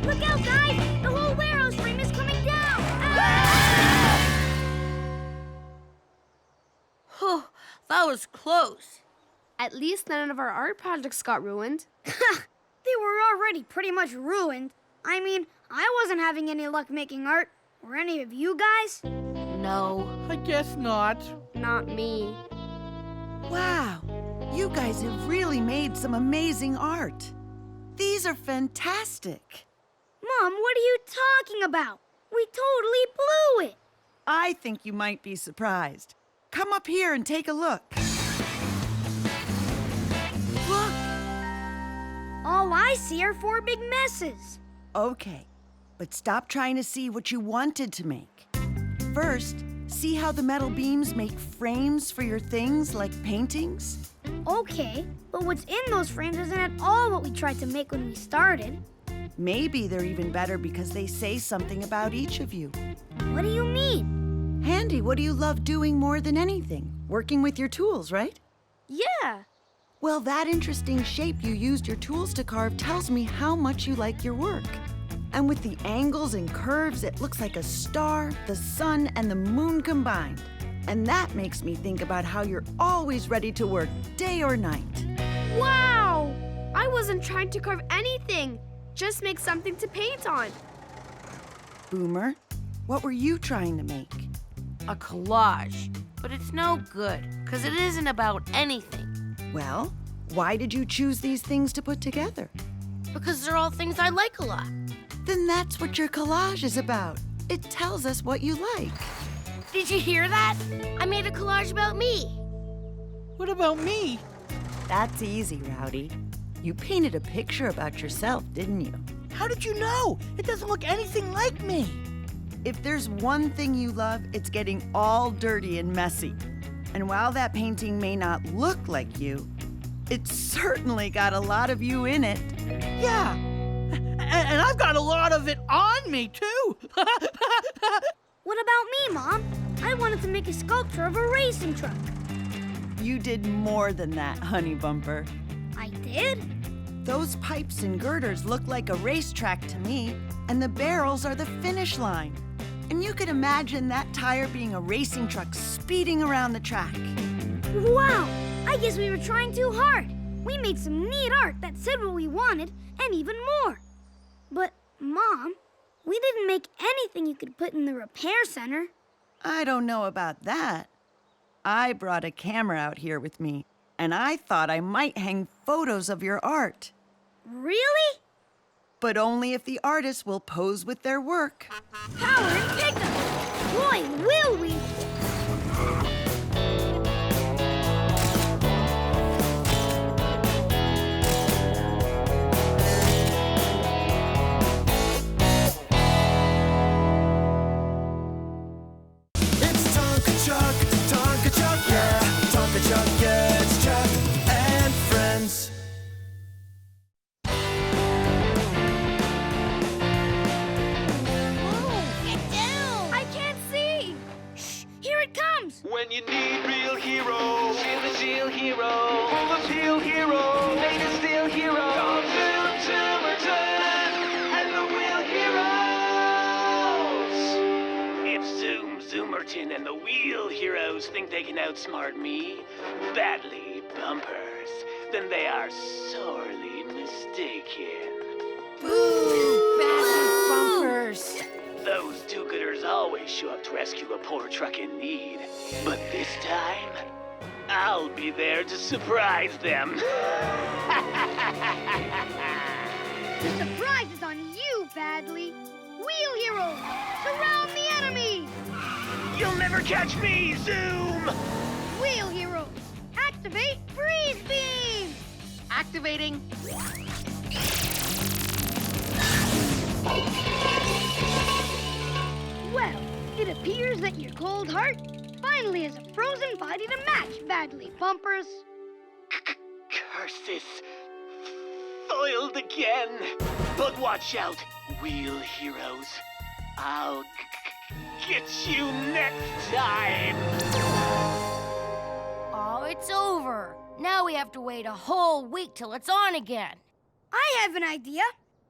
Look out, guys! The whole warehouse frame is coming down! Oh, that was close. At least none of our art projects got ruined. They were already pretty much ruined. I mean, I wasn't having any luck making art. Were any of you guys? No. I guess not. Not me. Wow, you guys have really made some amazing art. These are fantastic. Mom, what are you talking about? We totally blew it. I think you might be surprised. Come up here and take a look. Look. All I see are 4 big messes. Okay, but stop trying to see what you wanted to make. First, see how the metal beams make frames for your things like paintings? Okay, but what's in those frames isn't at all what we tried to make when we started. Maybe they're even better because they say something about each of you. What do you mean? Handy, what do you love doing more than anything? Working with your tools, right? Yeah. Well, that interesting shape you used your tools to carve tells me how much you like your work. And with the angles and curves, it looks like a star, the sun, and the moon combined. And that makes me think about how you're always ready to work, day or night. Wow! I wasn't trying to carve anything. Just make something to paint on. Boomer, what were you trying to make? A collage. But it's no good, because it isn't about anything. Well, why did you choose these things to put together? Because they're all things I like a lot. Then that's what your collage is about. It tells us what you like. Did you hear that? I made a collage about me. What about me? That's easy, Rowdy. You painted a picture about yourself, didn't you? How did you know? It doesn't look anything like me. If there's one thing you love, it's getting all dirty and messy. And while that painting may not look like you, it's certainly got a lot of you in it. Yeah. And I've got a lot of it on me, too. What about me, Mom? I wanted to make a sculpture of a racing truck. You did more than that, Honey Bumper. I did? Those pipes and girders look like a racetrack to me, and the barrels are the finish line. And you could imagine that tire being a racing truck speeding around the track. Wow! I guess we were trying too hard. We made some neat art that said what we wanted and even more. But, Mom, we didn't make anything you could put in the repair center. I don't know about that. I brought a camera out here with me, and I thought I might hang photos of your art. Really? But only if the artists will pose with their work. Power and pickup! Boy, will we! It's Tonka Chuck, yeah. Tonka Chuck, yeah, it's Chuck and friends. I can't see! Shh! Here it comes! When you need real heroes, feel the steel hero, full of steel hero, made a steel hero. Call Zoom Zoomerton and the Wheel Heroes. If Zoom Zoomerton and the Wheel Heroes think they can outsmart me, badly bumpers, then they are sorely mistaken. Boo! Badly bumpers! Those do-gooders always show up to rescue a poor truck in need. But this time, I'll be there to surprise them. The surprise is on you, Badly! Wheel Heroes! Surround the enemy! You'll never catch me, Zoom! Wheel Heroes! Activate Freeze Beam! Activating. Well, it appears that your cold heart finally has a frozen body to match, Badly Bumpers. Curses. Foiled again. But watch out, Wheel Heroes. I'll get you next time. Oh, it's over. Now we have to wait a whole week till it's on again. I have an idea.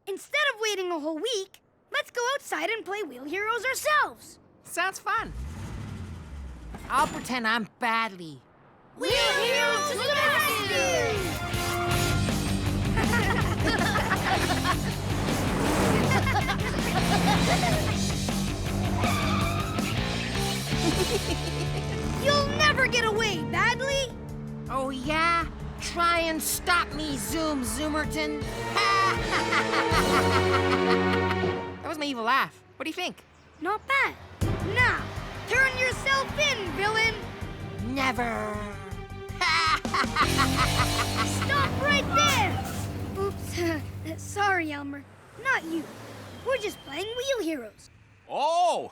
Instead of waiting a whole week, let's go outside and play Wheel Heroes ourselves. Sounds fun. I'll pretend I'm Badly. Wheel Heroes to the rescue! You'll never get away, Badly! Oh, yeah? Try and stop me, Zoom Zoomerton. That was my evil laugh. What do you think? Not bad. Now, turn yourself in, villain! Never. Stop right there! Oops. Sorry, Elmer. Not you. We're just playing Wheel Heroes. Oh,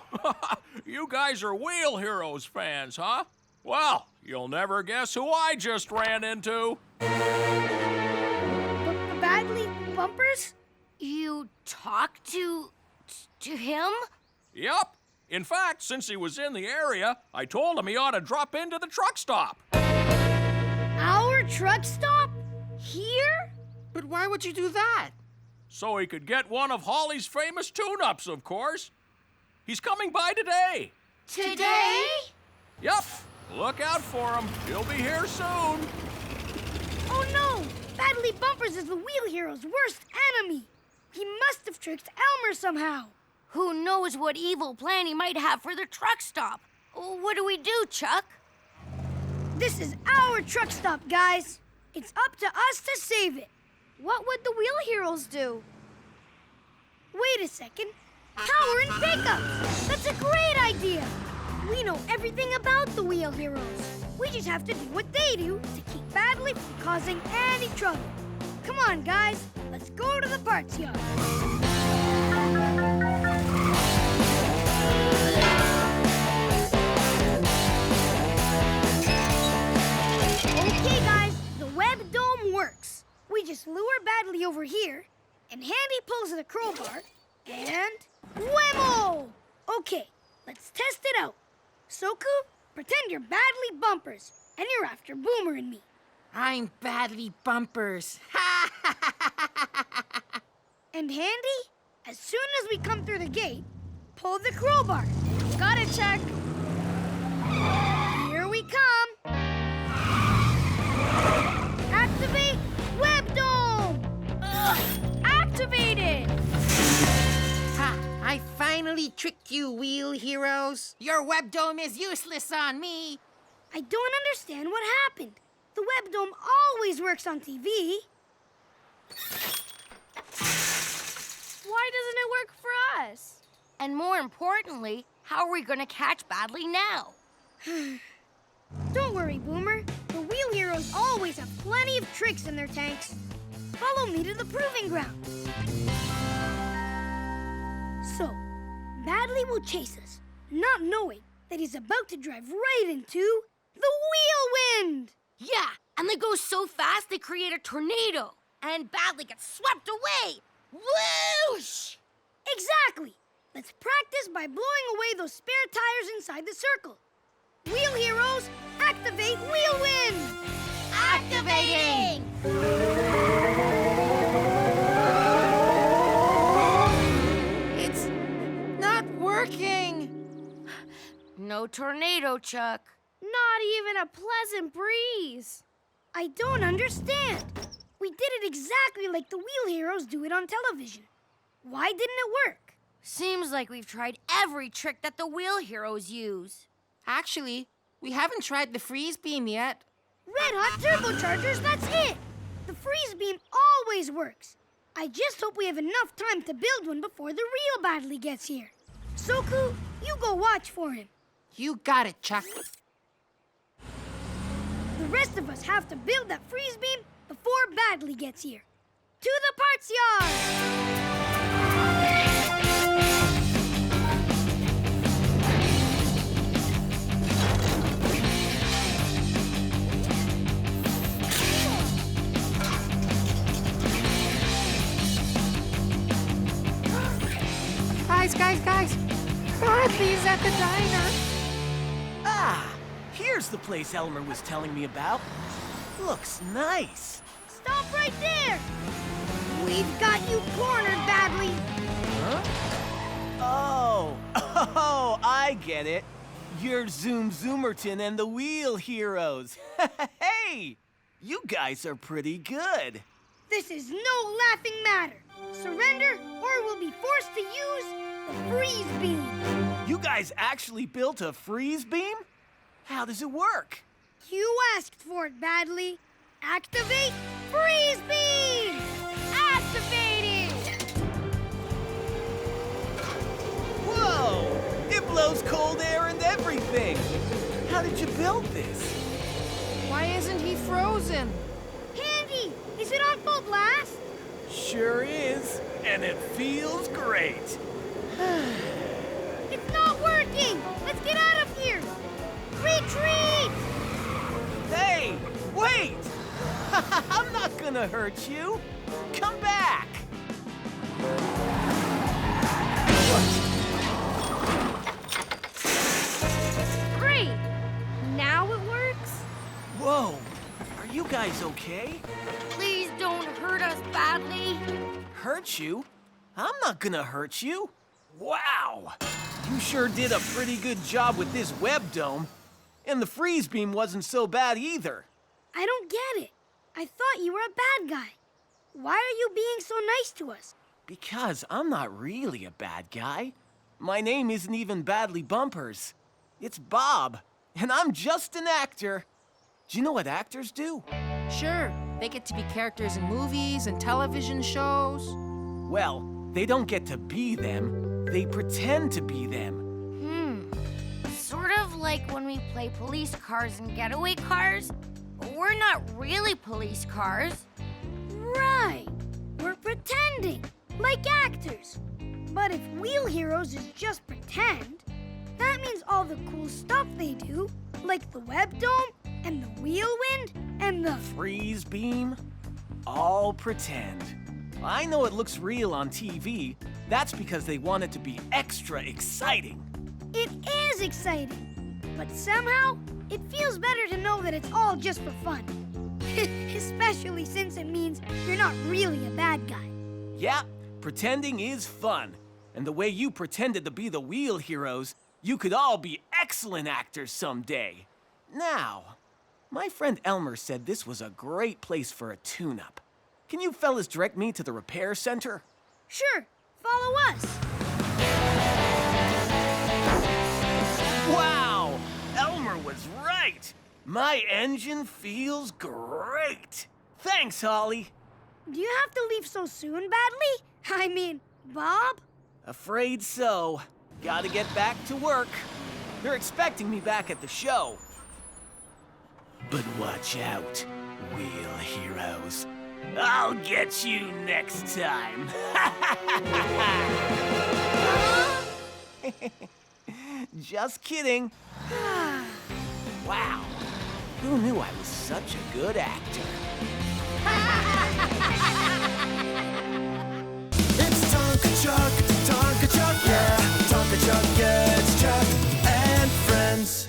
you guys are Wheel Heroes fans, huh? Well, you'll never guess who I just ran into. Badly Bumpers? You talked to him? Yep. In fact, since he was in the area, I told him he ought to drop into the truck stop. Our truck stop? Here? But why would you do that? So he could get one of Haulie's famous tune-ups, of course. He's coming by today. Today? Yep. Look out for him. He'll be here soon. Oh no! Badly Bumpers is the Wheel Hero's worst enemy. He must have tricked Elmer somehow. Who knows what evil plan he might have for the truck stop? What do we do, Chuck? This is our truck stop, guys. It's up to us to save it. What would the Wheel Heroes do? Wait a second. Power and pickup! That's a great idea! We know everything about the Wheel Heroes. We just have to do what they do to keep Badly from causing any trouble. Come on, guys. Let's go to the parts yard. Okay, guys. The web dome works. We just lure Badly over here, and Handy pulls the crowbar, and whammo! Okay, let's test it out. Soku, pretend you're Badly Bumpers, and you're after Boomer and me. I'm Badly Bumpers. And Handy, as soon as we come through the gate, pull the crowbar. Got it, Chuck. Here we come. Activated! Ha! I finally tricked you, wheel heroes. Your web dome is useless on me. I don't understand what happened. The web dome always works on TV. Why doesn't it work for us? And more importantly, how are we gonna catch Badly now? Don't worry, Boomer. The wheel heroes always have plenty of tricks in their tanks. Follow me to the proving ground. So, Badly will chase us, not knowing that he's about to drive right into the wheel wind. Yeah, and they go so fast they create a tornado. And Badly gets swept away. Whoosh! Exactly. Let's practice by blowing away those spare tires inside the circle. Wheel heroes, activate wheel wind! Activating! It's not working. No tornado, Chuck. Not even a pleasant breeze. I don't understand. We did it exactly like the wheel heroes do it on television. Why didn't it work? Seems like we've tried every trick that the wheel heroes use. Actually, we haven't tried the freeze beam yet. Red hot turbochargers, that's it! The freeze beam always works. I just hope we have enough time to build one before the real Badly gets here. Soku, you go watch for him. You got it, Chuck. The rest of us have to build that freeze beam before Badly gets here. To the parts yard! Guys! Badly's at the diner. Ah, here's the place Elmer was telling me about. Looks nice. Stop right there! We've got you cornered, Badly. Huh? Oh, I get it. You're Zoom Zoomerton and the Wheel Heroes. Hey, you guys are pretty good. This is no laughing matter. Surrender or we'll be forced to use the freeze beam. You guys actually built a freeze beam? How does it work? You asked for it, Badly. Activate freeze beam! Activating! Whoa! It blows cold air and everything. How did you build this? Why isn't he frozen? Handy! Is it on full blast? Sure is, and it feels great. It's not working! Let's get out of here! Retreat! Hey, wait! I'm not gonna hurt you. Come back! Great! Now it works? Whoa! Are you guys okay? Please don't hurt us, Badly. Hurt you? I'm not gonna hurt you. Wow! You sure did a pretty good job with this web dome. And the freeze beam wasn't so bad either. I don't get it. I thought you were a bad guy. Why are you being so nice to us? Because I'm not really a bad guy. My name isn't even Badly Bumpers. It's Bob, and I'm just an actor. Do you know what actors do? Sure, they get to be characters in movies and television shows. Well, they don't get to be them. They pretend to be them. Sort of like when we play police cars and getaway cars. We're not really police cars. Right. We're pretending, like actors. But if Wheel Heroes is just pretend, that means all the cool stuff they do, like the web dome and the wheel wind and the freeze beam, all pretend. I know it looks real on TV. That's because they want it to be extra exciting. It is exciting, but somehow it feels better to know that it's all just for fun. Especially since it means you're not really a bad guy. Yeah, pretending is fun. And the way you pretended to be the Wheel Heroes, you could all be excellent actors someday. Now, my friend Elmer said this was a great place for a tune-up. Can you fellas direct me to the repair center? Sure, follow us. Wow! Elmer was right! My engine feels great! Thanks, Haulie. Do you have to leave so soon, Badly? I mean, Bob? Afraid so. Gotta get back to work. They're expecting me back at the show. But watch out, wheel heroes. I'll get you next time. Just kidding. Wow. Who knew I was such a good actor? It's Tonka Chuck, yeah. Tonka Chuck, yeah, it's Chuck and friends.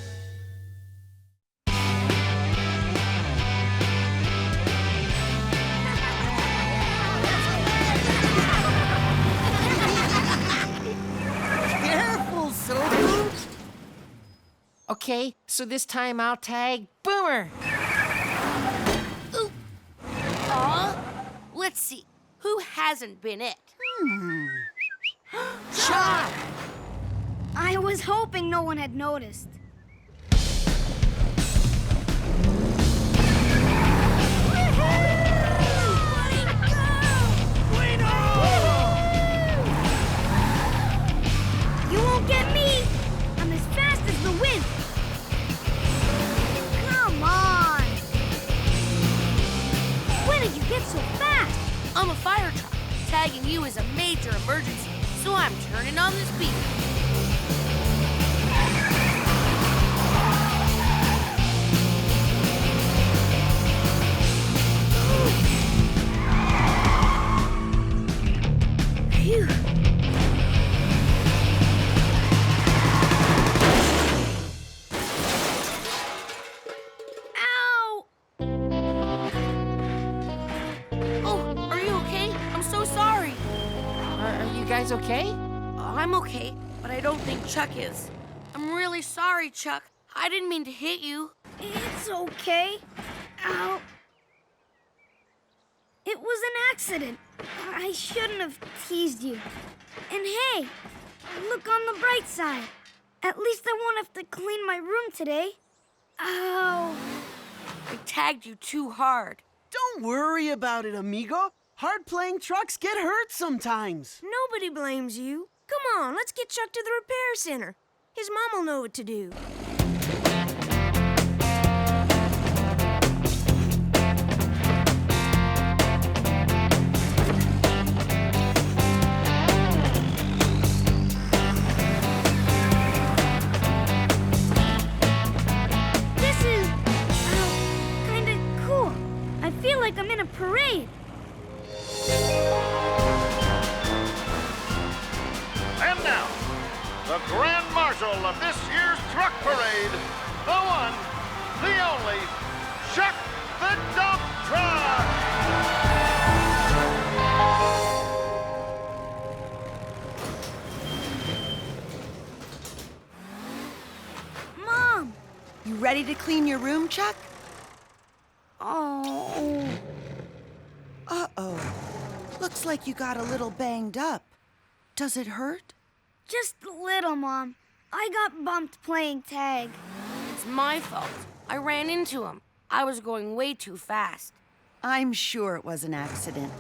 Careful, Sophie. Okay, so this time I'll tag Boomer. Ooh. Aw. Let's see. Who hasn't been it? Chuck! I was hoping no one had noticed. You won't get me! I'm as fast as the wind! Come on! When did you get so fast? I'm a fire truck. Tagging you is a major emergency, so I'm turning on the speaker. Phew! Ow! Oh, are you okay? I'm so sorry. Are you guys okay? I'm okay, but I don't think Chuck is. I'm really sorry, Chuck. I didn't mean to hit you. It's okay. Ow. It was an accident. I shouldn't have teased you. And hey, look on the bright side. At least I won't have to clean my room today. Ow. I tagged you too hard. Don't worry about it, amigo. Hard-playing trucks get hurt sometimes. Nobody blames you. Come on, let's get Chuck to the repair center. His mom will know what to do. This is kind of cool. I feel like I'm in a parade. And now, the Grand Marshal of this year's truck parade, the one, the only, Chuck the Dump Truck! Mom! You ready to clean your room, Chuck? Oh. Uh-oh. Looks like you got a little banged up. Does it hurt? Just a little, Mom. I got bumped playing tag. It's my fault. I ran into him. I was going way too fast. I'm sure it was an accident.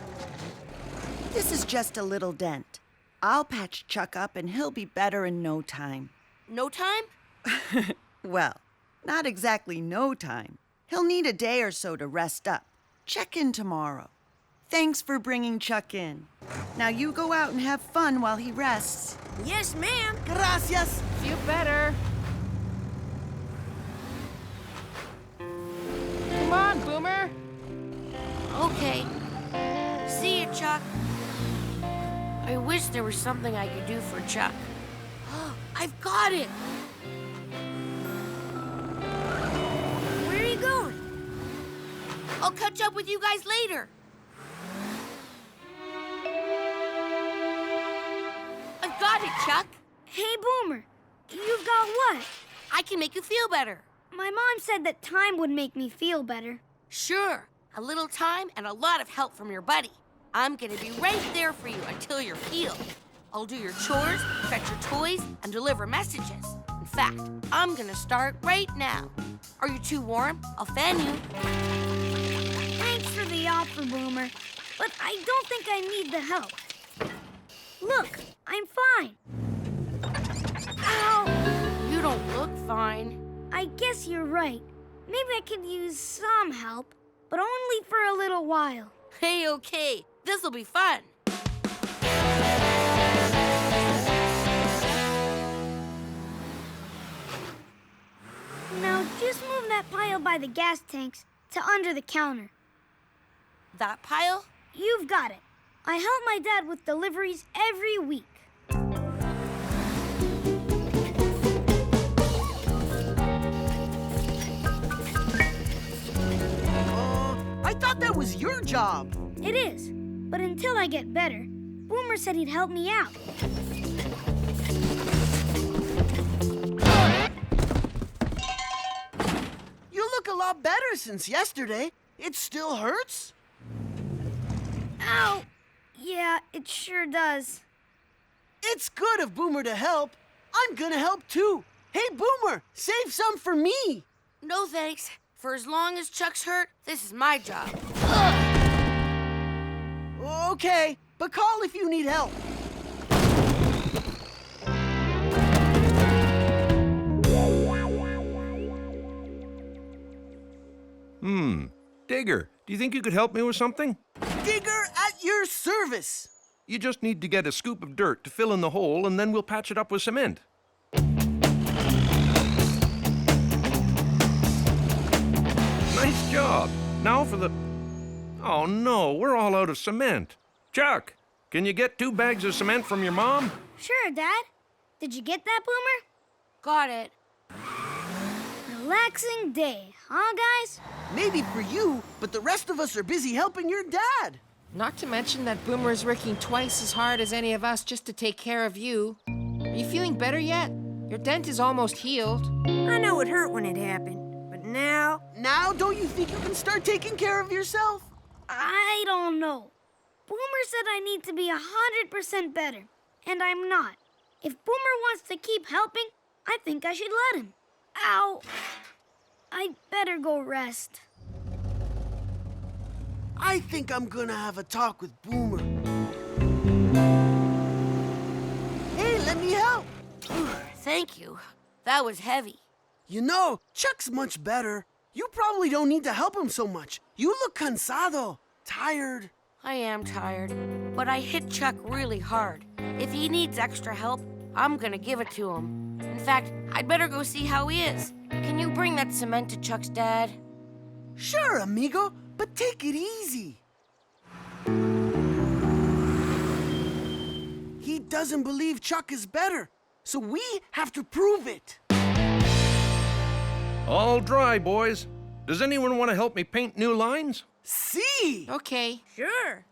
This is just a little dent. I'll patch Chuck up and he'll be better in no time. No time? Well, not exactly no time. He'll need a day or so to rest up. Check in tomorrow. Thanks for bringing Chuck in. Now you go out and have fun while he rests. Yes, ma'am. Gracias. Feel better. Come on, Boomer. Okay. See you, Chuck. I wish there was something I could do for Chuck. I've got it! Where are you going? I'll catch up with you guys later. I've got it, Chuck. Hey, Boomer. You've got what? I can make you feel better. My mom said that time would make me feel better. Sure. A little time and a lot of help from your buddy. I'm gonna be right there for you until you're healed. I'll do your chores, fetch your toys, and deliver messages. In fact, I'm gonna start right now. Are you too warm? I'll fan you. Thanks for the offer, Boomer, but I don't think I need the help. Look, I'm fine. Ow! You don't look fine. I guess you're right. Maybe I could use some help, but only for a little while. Hey, okay. This'll be fun. Now just move that pile by the gas tanks to under the counter. That pile? You've got it. I help my dad with deliveries every week. I thought that was your job. It is, but until I get better, Boomer said he'd help me out. You look a lot better since yesterday. It still hurts? Ow! Yeah, it sure does. It's good of Boomer to help. I'm gonna help too. Hey, Boomer, save some for me. No thanks. For as long as Chuck's hurt, this is my job. Okay, but call if you need help. Digger, do you think you could help me with something? Digger at your service. You just need to get a scoop of dirt to fill in the hole, and then we'll patch it up with cement. Nice job. Now for the... Oh, no, we're all out of cement. Chuck, can you get 2 bags of cement from your mom? Sure, Dad. Did you get that, Boomer? Got it. Relaxing day, huh, guys? Maybe for you, but the rest of us are busy helping your dad. Not to mention that Boomer is working twice as hard as any of us just to take care of you. Are you feeling better yet? Your dent is almost healed. I know it hurt when it happened, but now... Now, don't you think you can start taking care of yourself? I don't know. Boomer said I need to be 100% better, and I'm not. If Boomer wants to keep helping, I think I should let him. Ow! I'd better go rest. I think I'm gonna have a talk with Boomer. Hey, let me help. Thank you. That was heavy. You know, Chuck's much better. You probably don't need to help him so much. You look cansado, tired. I am tired, but I hit Chuck really hard. If he needs extra help, I'm gonna give it to him. In fact, I'd better go see how he is. Can you bring that cement to Chuck's dad? Sure, amigo, but take it easy. He doesn't believe Chuck is better, so we have to prove it. All dry, boys. Does anyone want to help me paint new lines? See? Okay. Sure.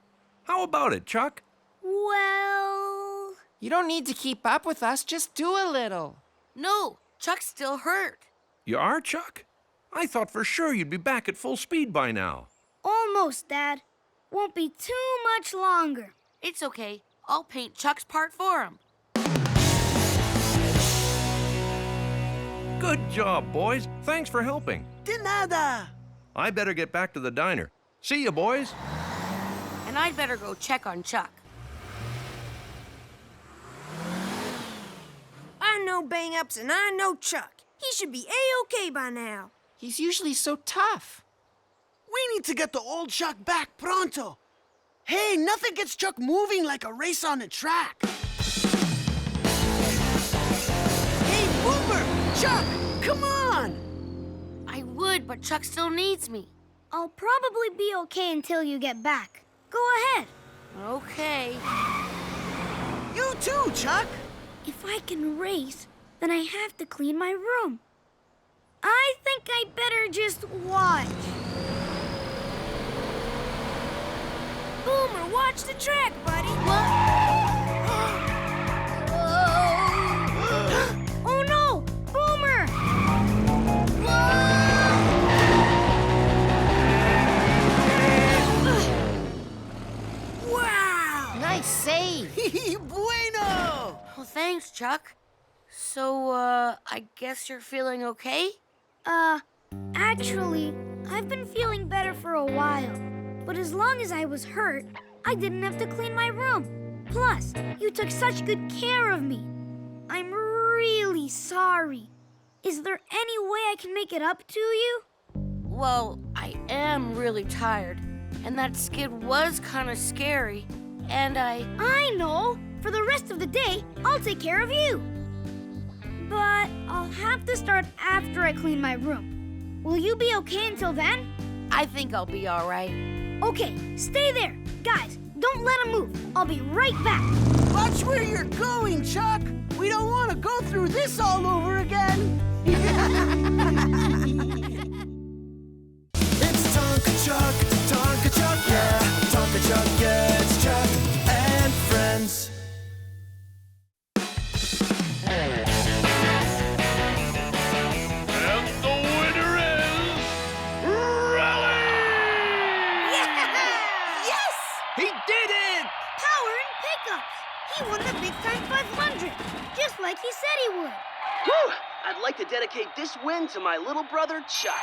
How about it, Chuck? Well... You don't need to keep up with us, just do a little. No, Chuck's still hurt. You are, Chuck? I thought for sure you'd be back at full speed by now. Almost, Dad. Won't be too much longer. It's okay. I'll paint Chuck's part for him. Good job, boys. Thanks for helping. De nada. I better get back to the diner. See you, boys. And I'd better go check on Chuck. I know bang-ups and I know Chuck. He should be A-okay by now. He's usually so tough. We need to get the old Chuck back pronto. Hey, nothing gets Chuck moving like a race on a track. Hey, Boomer! Chuck, come on! I would, but Chuck still needs me. I'll probably be okay until you get back. Go ahead. Okay. You too, Chuck. If I can race, then I have to clean my room. I think I better just watch. Boomer, watch the track, buddy. Oh no! Boomer! Nice save. Bueno! Well, thanks, Chuck. So, I guess you're feeling okay? Actually, I've been feeling better for a while. But as long as I was hurt, I didn't have to clean my room. Plus, you took such good care of me. I'm really sorry. Is there any way I can make it up to you? Well, I am really tired, and that skid was kind of scary, and I know! For the rest of the day, I'll take care of you. But I'll have to start after I clean my room. Will you be okay until then? I think I'll be all right. Okay, stay there. Guys, don't let him move. I'll be right back. Watch where you're going, Chuck. We don't want to go through this all over again. It's Tonka Chuck, yeah. Tonka Chuck, yeah, it's Chuck and friends. And the winner is Rally! Yes! He did it! Power and pickups. He won the Big Time 500, just like he said he would. Whew! I'd like to dedicate this win to my little brother, Chuck.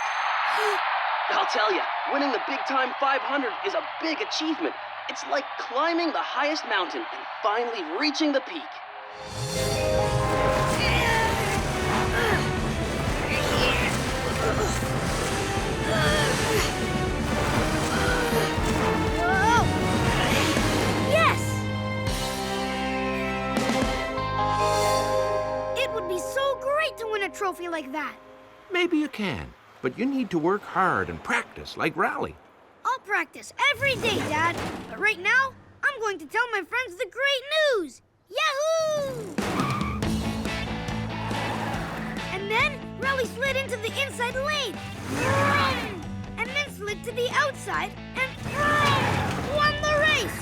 I'll tell you, winning the Big Time 500 is a big achievement. It's like climbing the highest mountain and finally reaching the peak. Whoa! Yes! It would be so great to win a trophy like that. Maybe you can, but you need to work hard and practice like Rally. I'll practice every day, Dad. But right now, I'm going to tell my friends the great news. Yahoo! And then Rally slid into the inside lane. Vroom! And then slid to the outside and vroom! Won the race!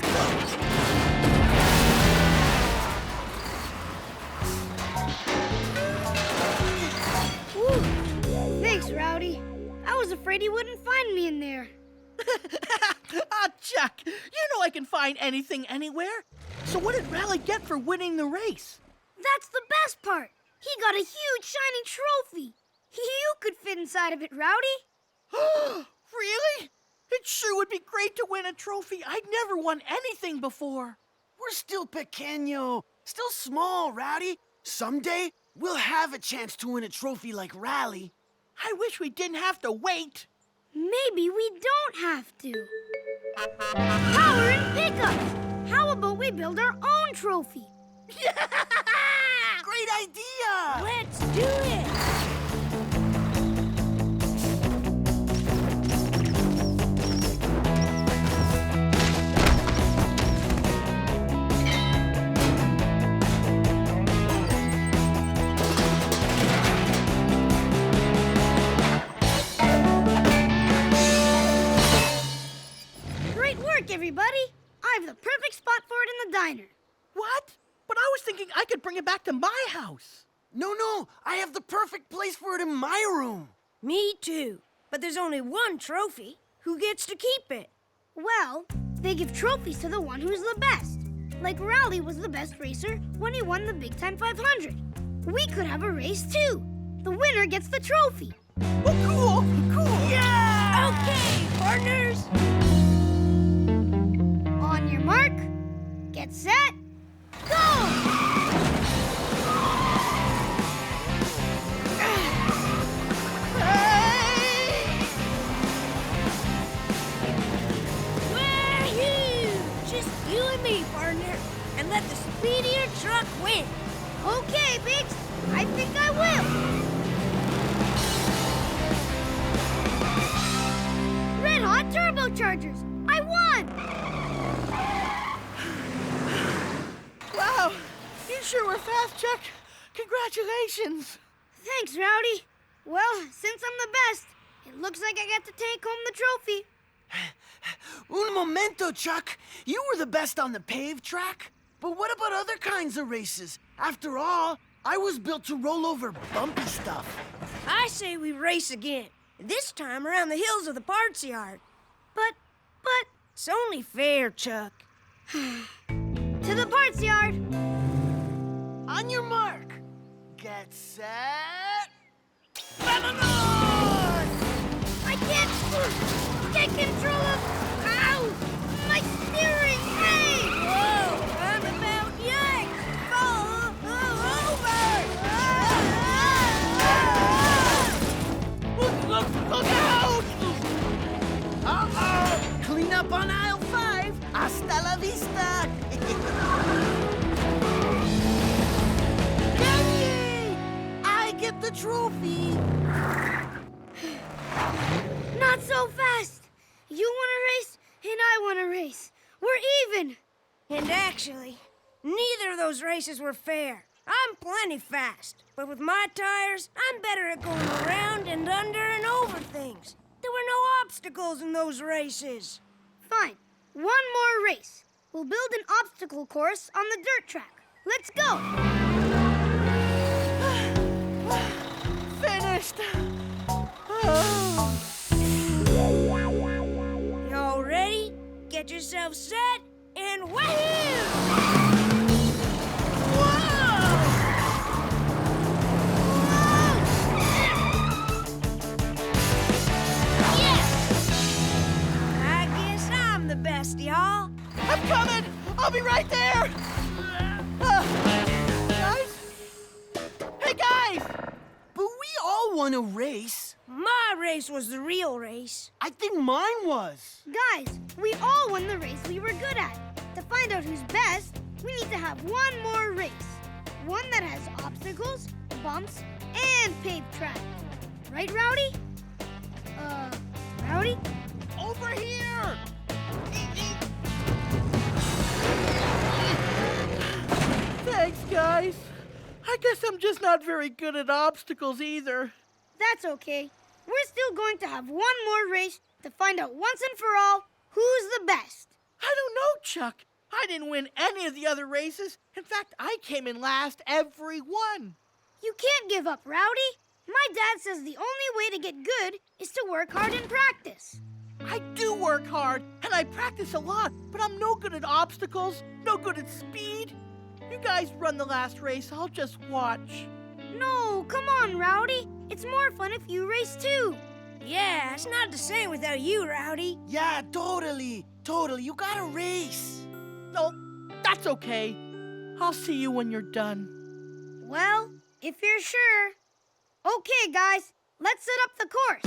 Whew. Thanks, Rowdy. I was afraid he wouldn't find me in there. Chuck, you know I can find anything anywhere. So what did Rally get for winning the race? That's the best part. He got a huge shiny trophy. You could fit inside of it, Rowdy. Really? It sure would be great to win a trophy. I'd never won anything before. We're still pequeño, still small, Rowdy. Someday, we'll have a chance to win a trophy like Rally. I wish we didn't have to wait. Maybe we don't have to. Power and pickups. How about we build our own trophy? Great idea! Let's do it! Great work, everybody. I have the perfect spot for it in the diner. What? But I was thinking I could bring it back to my house. No, I have the perfect place for it in my room. Me too. But there's only one trophy. Who gets to keep it? Well, they give trophies to the one who's the best. Like Rowley was the best racer when he won the Big Time 500. We could have a race too. The winner gets the trophy. Oh, cool! Yeah! Okay, partners! On your mark, get set, go! Wahoo! Just you and me, partner. And let the speedier truck win. Okay, Biggs, I think I will. Red Hot Turbochargers! I won! Wow, you sure were fast, Chuck. Congratulations. Thanks, Rowdy. Well, since I'm the best, it looks like I get to take home the trophy. Un momento, Chuck. You were the best on the paved track. But what about other kinds of races? After all, I was built to roll over bumpy stuff. I say we race again. This time around the hills of the parts yard. But... It's only fair, Chuck. To the parts yard. On your mark. Get set. I can't get control of. Ow! My steering! Hey! Whoa! I'm about yanked! Look out! Uh-oh! Clean up on aisle 5. Hasta la vista! Yay! I get the trophy! Not so fast! You want to race, and I want to race. We're even! And actually, neither of those races were fair. I'm plenty fast, but with my tires, I'm better at going around and under and over things. There were no obstacles in those races. Fine. One more race. We'll build an obstacle course on the dirt track. Let's go! Finished! Y'all ready? Get yourself set and wahoo! I guess I'm the best, y'all. I'm coming! I'll be right there! Guys? Hey, guys! But we all won a race. My race was the real race. I think mine was. Guys, we all won the race we were good at. To find out who's best, we need to have one more race. One that has obstacles, bumps, and paved track. Right, Rowdy? Rowdy? Over here! Thanks, guys. I guess I'm just not very good at obstacles either. That's okay. We're still going to have one more race to find out once and for all who's the best. I don't know, Chuck. I didn't win any of the other races. In fact, I came in last every one. You can't give up, Rowdy. My dad says the only way to get good is to work hard and practice. I do work hard, and I practice a lot, but I'm no good at obstacles, no good at speed. You guys run the last race, I'll just watch. No, come on, Rowdy. It's more fun if you race too. Yeah, it's not the same without you, Rowdy. Yeah, totally. You gotta race. No, that's okay. I'll see you when you're done. Well, if you're sure. Okay, guys, let's set up the course.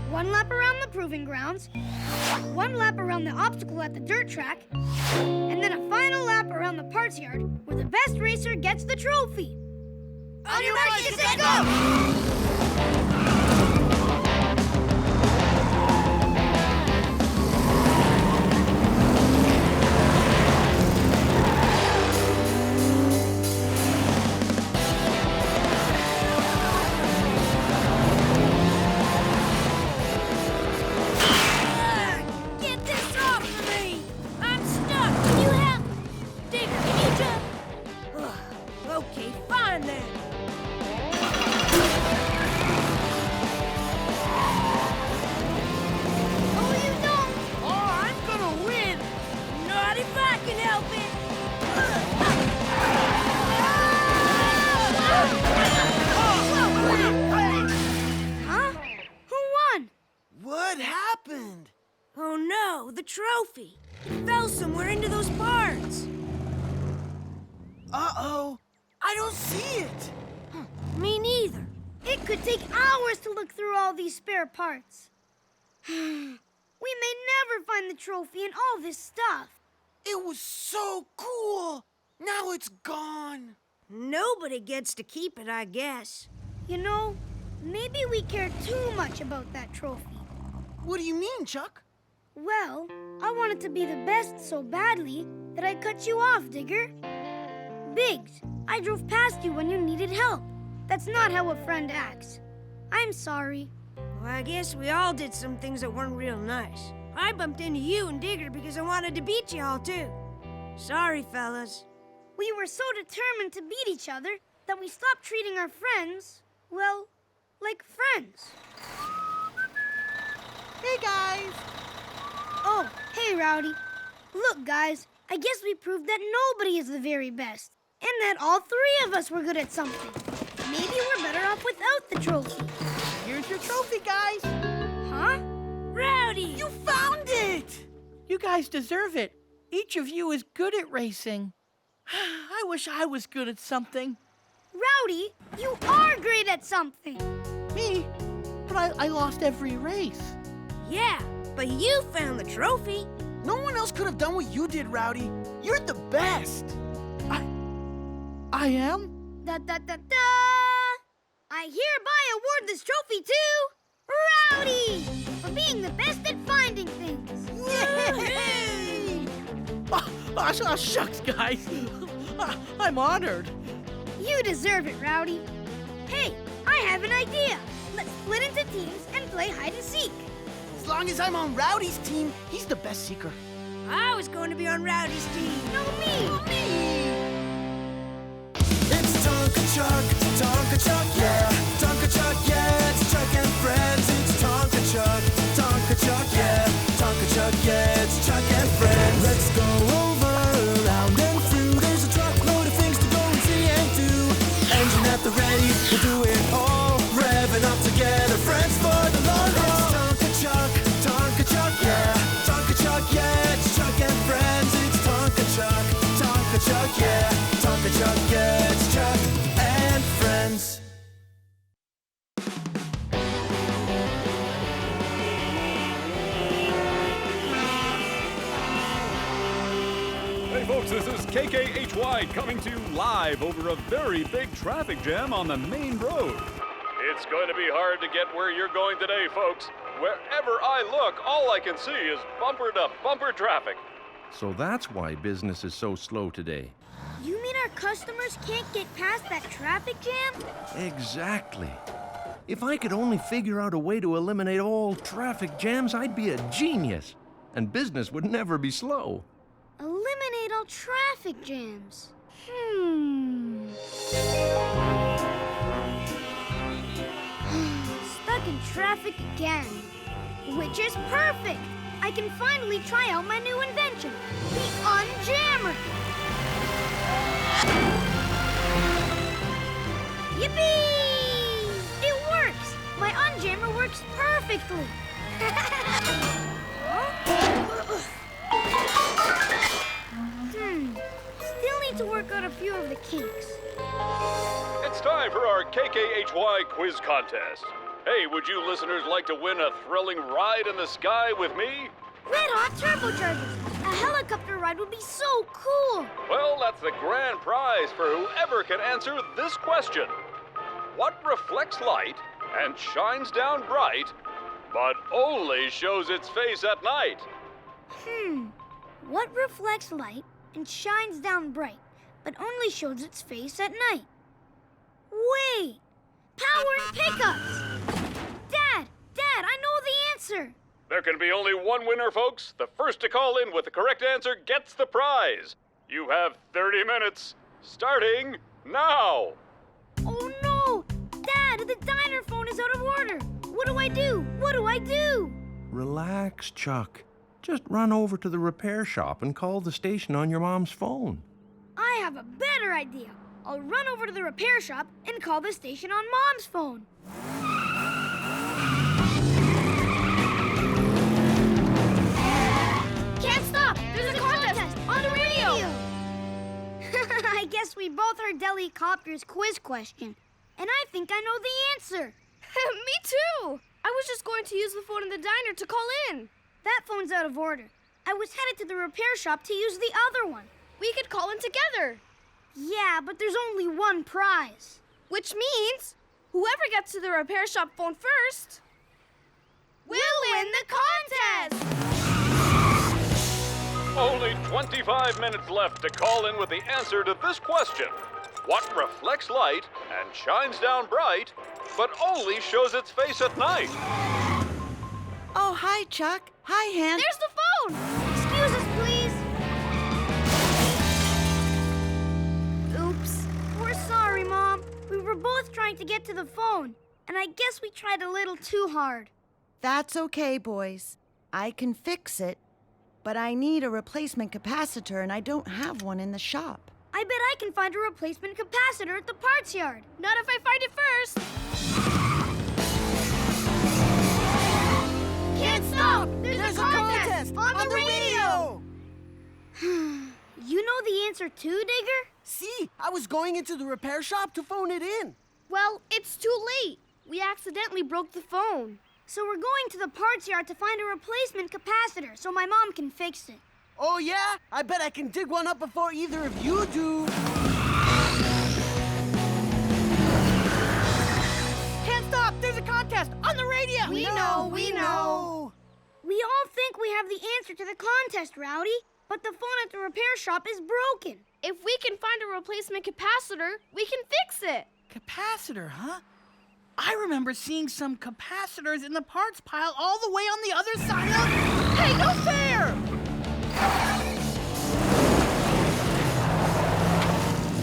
One lap around the proving grounds, one lap around the obstacle at the dirt track, and then a final lap around the parts yard where the best racer gets the trophy. On your mark, get set, go! Okay, fine then. Oh, you don't! Oh, I'm gonna win! Not if I can help it. Huh? Who won? What happened? Oh no, the trophy. It fell somewhere into those parts. Uh-oh. I don't see it. Me neither. It could take hours to look through all these spare parts. We may never find the trophy and all this stuff. It was so cool. Now it's gone. Nobody gets to keep it, I guess. You know, maybe we care too much about that trophy. What do you mean, Chuck? Well, I wanted to be the best so badly that I cut you off, Digger. Biggs, I drove past you when you needed help. That's not how a friend acts. I'm sorry. Well, I guess we all did some things that weren't real nice. I bumped into you and Digger because I wanted to beat y'all, too. Sorry, fellas. We were so determined to beat each other that we stopped treating our friends, well, like friends. Hey, guys. Oh, hey, Rowdy. Look, guys, I guess we proved that nobody is the very best, and that all three of us were good at something. Maybe we're better off without the trophy. Here's your trophy, guys. Huh? Rowdy! You found it! You guys deserve it. Each of you is good at racing. I wish I was good at something. Rowdy, you are great at something. Me? But I lost every race. Yeah, but you found the trophy. No one else could have done what you did, Rowdy. You're the best. I am? Da-da-da-da! I hereby award this trophy to Rowdy for being the best at finding things. Yay! Oh, shucks, guys. I'm honored. You deserve it, Rowdy. Hey, I have an idea. Let's split into teams and play hide and seek. As long as I'm on Rowdy's team, he's the best seeker. I was going to be on Rowdy's team. No, me. It's Tonka Chuck, yeah. Tonka Chuck, yeah. It's Chuck and friends. It's Tonka Chuck, yeah. Tonka Chuck, yeah. It's Chuck and friends. Let's go over, around and through. There's a truckload of things to go and see and do. Engine at the ready, we'll do it all. Revving up together, friends for the long haul. It's Tonka Chuck, yeah. Tonka Chuck, yeah. It's Chuck and friends. It's Tonka Chuck, yeah. Tonka Chuck, yeah. It's Chuck and friends. Hey folks, this is KKHY coming to you live over a very big traffic jam on the main road. It's going to be hard to get where you're going today, folks. Wherever I look, all I can see is bumper-to-bumper traffic. So that's why business is so slow today. You mean our customers can't get past that traffic jam? Exactly. If I could only figure out a way to eliminate all traffic jams, I'd be a genius. And business would never be slow. Eliminate all traffic jams. Stuck in traffic again. Which is perfect. I can finally try out my new invention, the Unjammer. Yippee! It works! My Unjammer works perfectly. Still need to work out a few of the kinks. It's time for our KKHY quiz contest. Hey, would you listeners like to win a thrilling ride in the sky with me? Red Hot Turbochargers! A helicopter ride would be so cool! Well, that's the grand prize for whoever can answer this question. What reflects light and shines down bright, but only shows its face at night? What reflects light and shines down bright, but only shows its face at night? Wait! Power and pickups! Dad, I know the answer! There can be only one winner, folks. The first to call in with the correct answer gets the prize. You have 30 minutes, starting now. Oh no! Dad, the diner phone is out of order! What do I do? What do I do? Relax, Chuck. Just run over to the repair shop and call the station on your mom's phone. I have a better idea. I'll run over to the repair shop and call the station on Mom's phone. Can't stop! There's a contest on the radio! I guess we both heard Deli Copter's quiz question, and I think I know the answer. Me too! I was just going to use the phone in the diner to call in. That phone's out of order. I was headed to the repair shop to use the other one. We could call in together. Yeah, but there's only one prize. Which means whoever gets to the repair shop phone first will win the contest! Only 25 minutes left to call in with the answer to this question. What reflects light and shines down bright, but only shows its face at night? Oh, hi, Chuck. Hi, Hen. There's the phone! Excuse us, please. Oops. We're sorry, Mom. We were both trying to get to the phone, and I guess we tried a little too hard. That's okay, boys. I can fix it. but I need a replacement capacitor and I don't have one in the shop. I bet I can find a replacement capacitor at the parts yard. Not if I find it first. Can't stop! There's a contest on the radio! You know the answer too, Digger? See, I was going into the repair shop to phone it in. Well, it's too late. We accidentally broke the phone. So we're going to the parts yard to find a replacement capacitor so my mom can fix it. Oh, yeah? I bet I can dig one up before either of you do. Can't stop! There's a contest on the radio! We know. We all think we have the answer to the contest, Rowdy, but the phone at the repair shop is broken. If we can find a replacement capacitor, we can fix it. Capacitor, huh? I remember seeing some capacitors in the parts pile all the way on the other side of... Hey, no fair!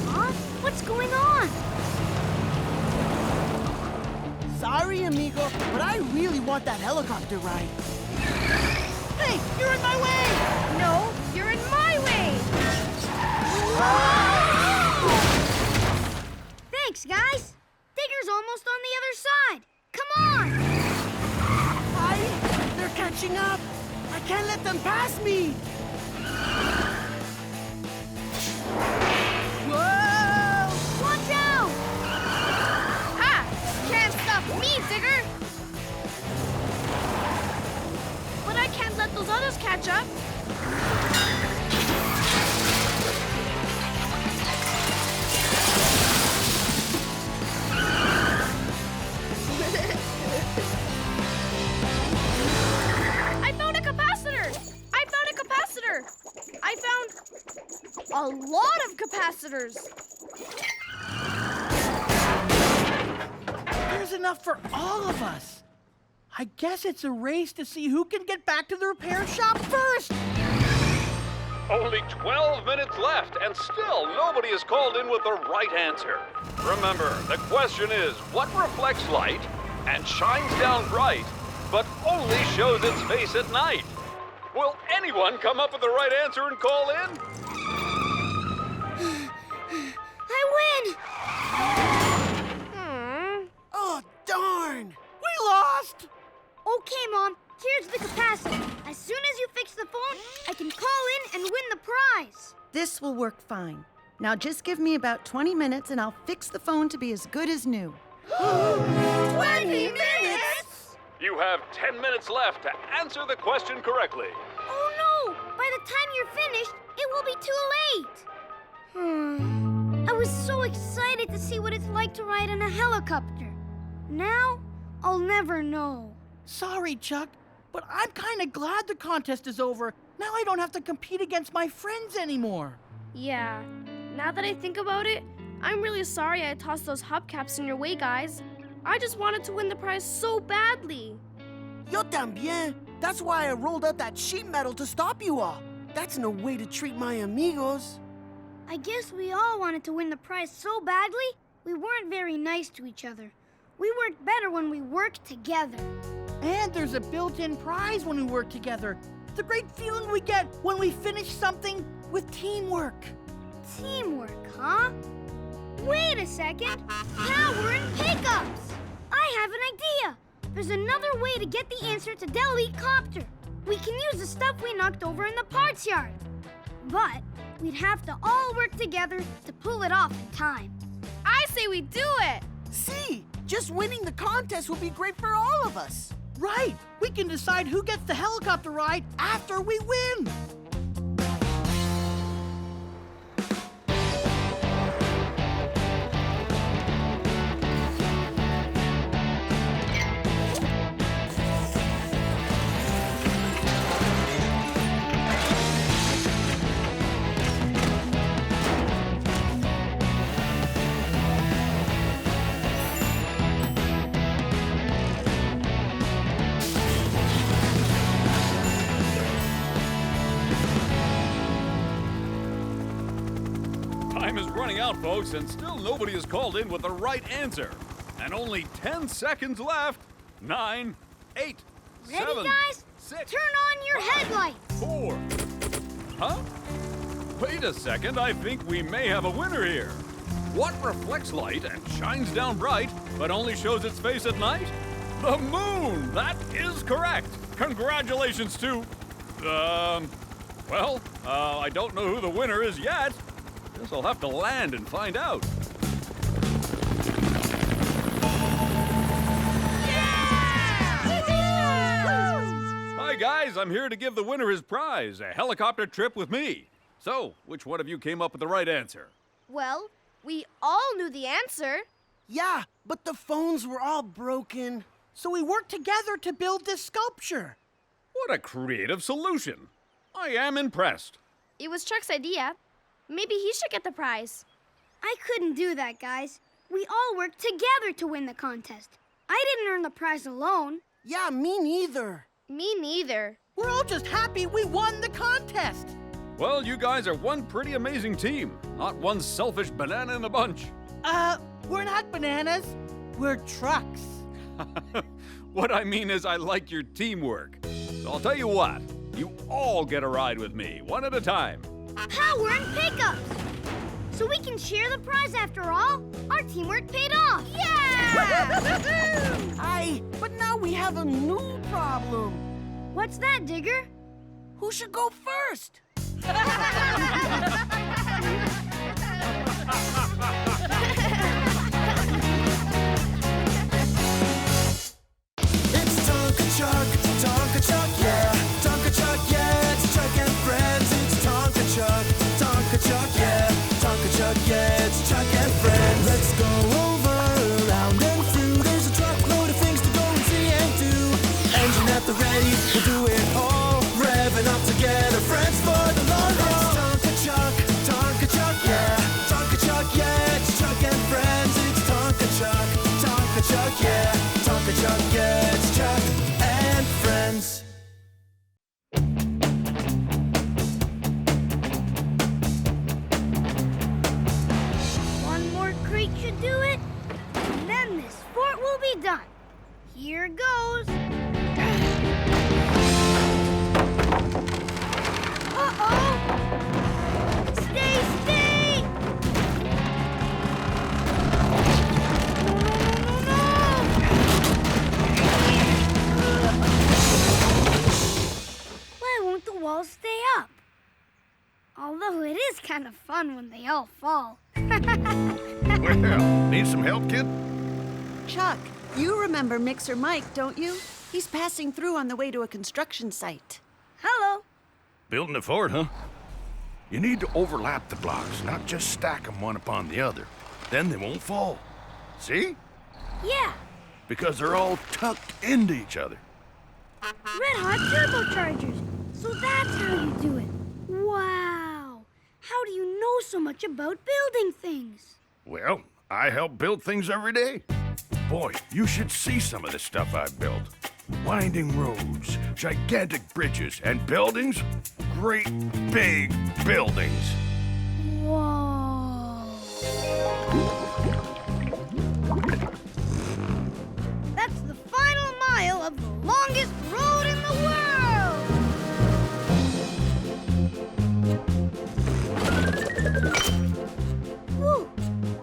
Huh? What's going on? Sorry, amigo, but I really want that helicopter ride. Hey, you're in my way! No, you're in my way! Thanks, guys. Digger's almost on the other side. Come on! They're catching up. I can't let them pass me. Whoa! Watch out! Ha! Can't stop me, Digger! But I can't let those others catch up. I found a lot of capacitors. There's enough for all of us. I guess it's a race to see who can get back to the repair shop first. Only 12 minutes left, and still nobody has called in with the right answer. Remember, the question is, what reflects light and shines down bright, but only shows its face at night? Will anyone come up with the right answer and call in? I win! Oh, darn! We lost! Okay, Mom. Here's the capacitor. As soon as you fix the phone, I can call in and win the prize. This will work fine. Now just give me about 20 minutes and I'll fix the phone to be as good as new. 20 minutes? You have 10 minutes left to answer the question correctly. Oh no! By the time you're finished, it will be too late. I was so excited to see what it's like to ride in a helicopter. Now, I'll never know. Sorry, Chuck, but I'm kind of glad the contest is over. Now I don't have to compete against my friends anymore. Yeah, now that I think about it, I'm really sorry I tossed those hubcaps in your way, guys. I just wanted to win the prize so badly. Yo también. That's why I rolled out that sheet metal to stop you all. That's no way to treat my amigos. I guess we all wanted to win the prize so badly, we weren't very nice to each other. We worked better when we worked together. And there's a built-in prize when we work together. The great feeling we get when we finish something with teamwork. Teamwork, huh? Wait a second. Power and pickups. I have an idea. There's another way to get the answer to Delete Copter. We can use the stuff we knocked over in the parts yard. But we'd have to all work together to pull it off in time. I say we do it. See, just winning the contest will be great for all of us. Right. We can decide who gets the helicopter ride after we win. Time is running out, folks, and still nobody has called in with the right answer. And only 10 seconds left. 9, 8, Ready, 7, guys? 6. Turn on your headlights. 4. Huh? Wait a second, I think we may have a winner here. What reflects light and shines down bright, but only shows its face at night? The moon! That is correct! Congratulations to... I don't know who the winner is yet. Guess I'll have to land and find out. Hi guys, I'm here to give the winner his prize, a helicopter trip with me. So, which one of you came up with the right answer? Well, we all knew the answer. Yeah, but the phones were all broken. So we worked together to build this sculpture. What a creative solution. I am impressed. It was Chuck's idea. Maybe he should get the prize. I couldn't do that, guys. We all worked together to win the contest. I didn't earn the prize alone. Yeah, me neither. Me neither. We're all just happy we won the contest. Well, you guys are one pretty amazing team. Not one selfish banana in the bunch. We're not bananas. We're trucks. What I mean is I like your teamwork. So I'll tell you what, you all get a ride with me, one at a time. Power and pickups! So we can share the prize after all? Our teamwork paid off! Yeah! Aye, but now we have a new problem. What's that, Digger? Who should go first? It's Tonka Chuck, yeah. Tonka Chuck, yeah. It's Chuck and friends. It's Tonka Chuck, yeah. Tonka Chuck, yeah. It's Chuck and friends. Let's go over, around and through. There's a truckload of things to go and see and do. Engine at the ready, we'll do it all. Revving up together, friends for the long haul. It's Tonka Chuck, yeah. Tonka Chuck, yeah. It's Chuck and friends. It's Tonka Chuck, yeah. Tonka Chuck, yeah. It's Chuck and friends. One more crate should do it, and then this fort will be done. Here goes. Uh-oh! Stay! Why won't the walls stay up? Although it is kind of fun when they all fall. Well, need some help, kid? Chuck, you remember Mixer Mike, don't you? He's passing through on the way to a construction site. Hello. Building a fort, huh? You need to overlap the blocks, not just stack them one upon the other. Then they won't fall. See? Yeah, Because they're all tucked into each other. red hot turbochargers. So that's how you do it. Wow. How do you know so much about building things? Well, I help build things every day. Boy, you should see some of the stuff I've built. Winding roads, gigantic bridges, and buildings. Great big buildings. Whoa. That's the final mile of the longest road in the world. Whew.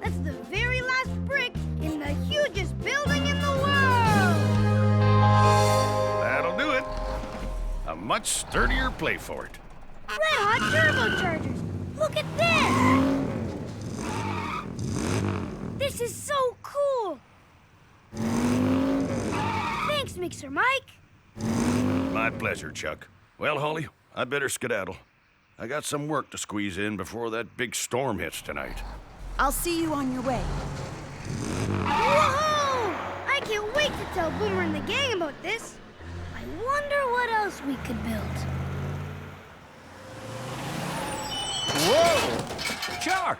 That's the very last brick in the hugest building in the world. That'll do it. A much sturdier play for it. Red hot turbochargers. Look at this. This is so cool. Thanks, Mixer Mike. My pleasure, Chuck. Well, Haulie, I better skedaddle. I got some work to squeeze in before that big storm hits tonight. I'll see you on your way. Whoa! I can't wait to tell Boomer and the gang about this. I wonder what else we could build. Whoa! Chuck!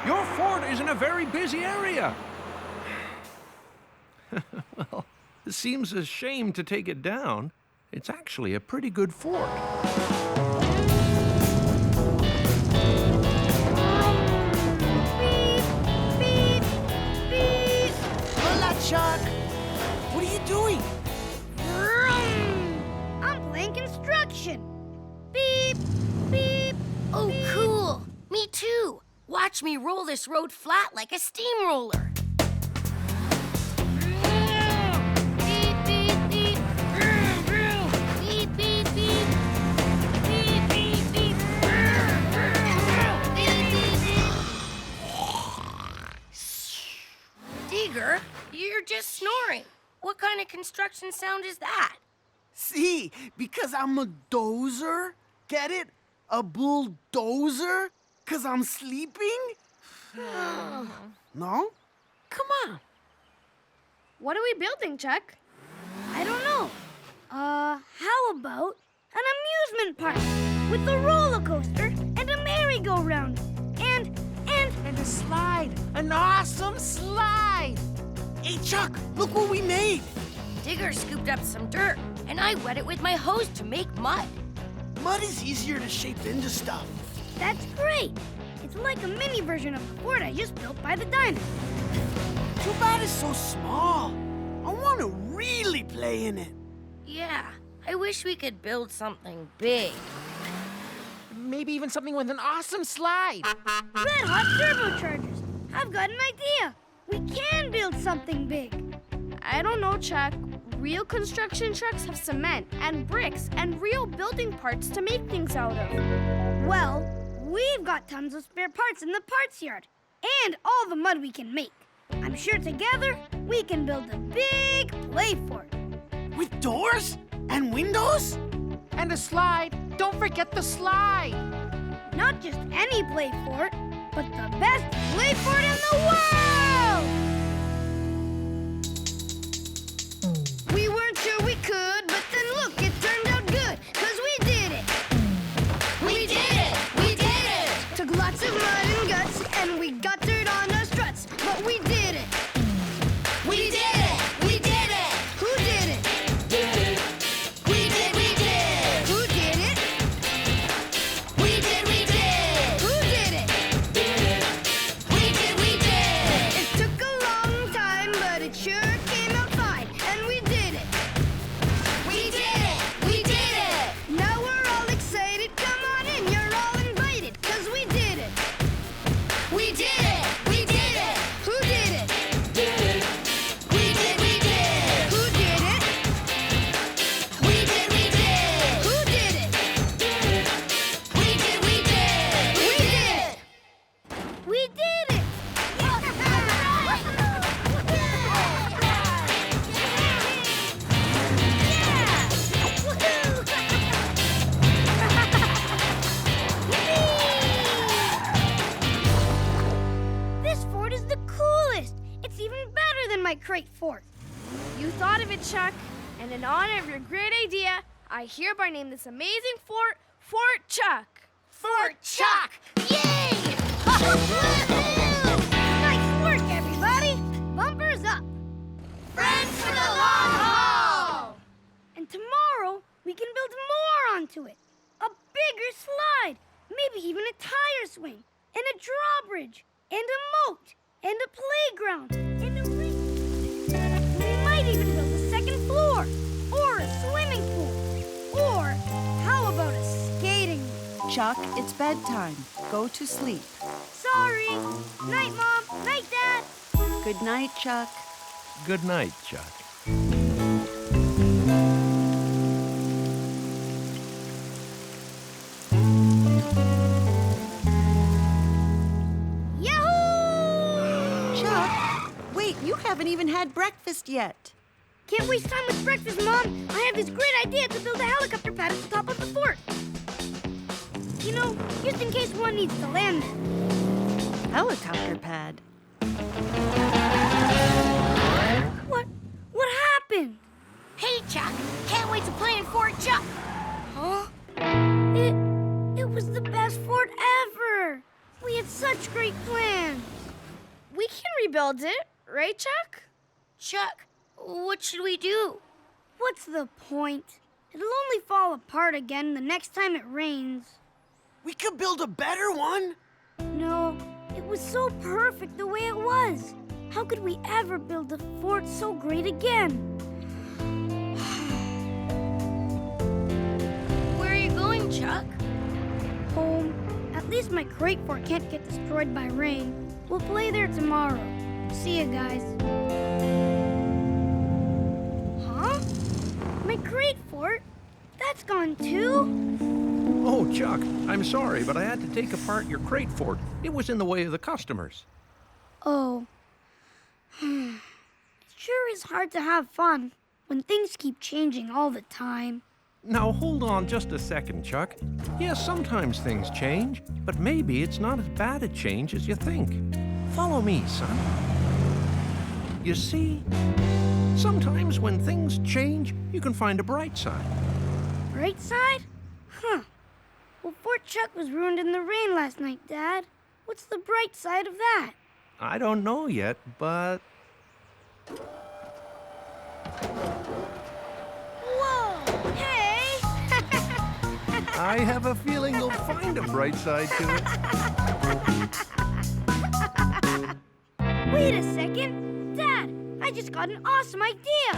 Your fort is in a very busy area. Well, it seems a shame to take it down. It's actually a pretty good fort. Beep, beep. Hola, Chuck. What are you doing? I'm playing construction. Me too. Watch me roll this road flat like a steamroller. Beep, beep, beep. Vroom, vroom. Beep, beep, beep. Beep, beep, beep. Vroom, vroom, vroom. Beep, beep, beep. Digger, you're just snoring. What kind of construction sound is that? See, because I'm a dozer. Get it? A bulldozer? 'Cause I'm sleeping? No? Come on. What are we building, Chuck? I don't know. How about an amusement park with a roller coaster and a merry-go-round and a slide. An awesome slide. Hey, Chuck, look what we made. Digger scooped up some dirt, and I wet it with my hose to make mud. Mud is easier to shape into stuff. That's great. It's like a mini version of the fort I just built by the diner. Too bad it's so small. I want to really play in it. Yeah, I wish we could build something big. Maybe even something with an awesome slide. Red hot turbochargers. I've got an idea. We can build something big. I don't know, Chuck. Real construction trucks have cement and bricks and real building parts to make things out of. Well, we've got tons of spare parts in the parts yard and all the mud we can make. I'm sure together we can build a big play fort. With doors and windows? And a slide. Don't forget the slide. Not just any play fort, but the best play fort in the world! We weren't sure we could, but then look, it turned out good, 'cause we did it! We did it! We did it! Took lots of mud and guts, and we got dirt on our struts, but we did it! We did it! We did it! Who did it? Did it! We did! We did! Who did it? We did! We did! Who did it? Did it! We did! We did! It took a long time, but it sure came out fine, and we did it! We did it! We did it! Now we're all excited. Come on in, you're all invited, 'cause we did it! We did it! We did it! Who did it? Did it! We did! We did! Who did it? We did! We did! Who did it? Did it! We did! We did! We did it! We did it! This fort is the coolest! It's even better than my crate fort. You thought of it, Chuck. And in honor of your great idea, I hereby name this amazing fort Fort Chuck. Fort Chuck! Yay! Nice work, everybody! Bumpers up! Friends for the long haul! And tomorrow, we can build more onto it. A bigger slide, maybe even a tire swing, and a drawbridge, and a moat, and a playground, and a ring. We might even build a second floor, or a swimming pool, or how about a skating rink? Chuck, it's bedtime. Go to sleep. Sorry. Night, Mom. Night, Dad. Good night, Chuck. Good night, Chuck. Yahoo! Chuck, wait, you haven't even had breakfast yet. Can't waste time with breakfast, Mom. I have this great idea to build a helicopter pad at the top of the fort. You know, just in case one needs to land there. Helicopter pad. What happened? Hey, Chuck, can't wait to play in Fort Chuck. Huh? It was the best fort ever. We had such great plans. We can rebuild it, right, Chuck? Chuck, what should we do? What's the point? It'll only fall apart again the next time it rains. We could build a better one. No, it was so perfect the way it was. How could we ever build a fort so great again? Where are you going, Chuck? Home, at At least my crate fort can't get destroyed by rain. We'll play there tomorrow. See ya, guys. Huh? My crate fort? That's gone too? Oh, Chuck, I'm sorry, but I had to take apart your crate fort. It was in the way of the customers. Oh. It sure is hard to have fun when things keep changing all the time. Now, hold on just a second, Chuck. Yes, sometimes things change, but maybe it's not as bad a change as you think. Follow me, son. You see, sometimes when things change, you can find a bright side. Bright side? Huh. Well, Fort Chuck was ruined in the rain last night, Dad. What's the bright side of that? I don't know yet, but... Whoa! Hey! I have a feeling you'll find a bright side to it. Wait a second. Dad, I just got an awesome idea.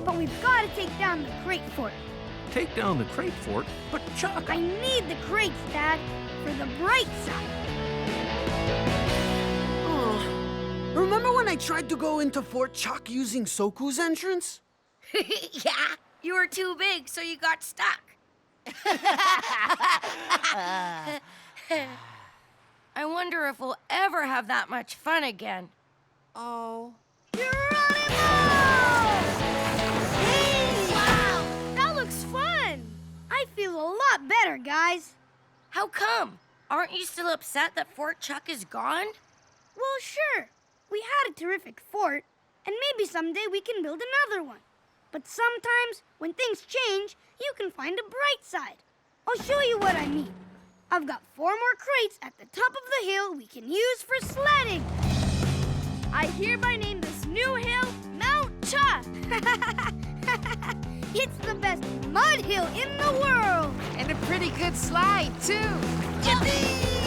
But we've got to take down the crate fort. Take down the crate fort? But Chuck... I need the crates, Dad, for the bright side. Oh, remember when I tried to go into Fort Chuck using Soku's entrance? Yeah, you were too big, so you got stuck. I wonder if we'll ever have that much fun again. Oh. Hey! Wow, that looks fun. I feel a lot better, guys. How come? Aren't you still upset that Fort Chuck is gone? Well, sure. We had a terrific fort, and maybe someday we can build another one. But sometimes, when things change, you can find a bright side. I'll show you what I mean. I've got 4 more crates at the top of the hill we can use for sledding. I hereby name this new hill Mount Chuck. It's the best mud hill in the world. And a pretty good slide, too. Yippee!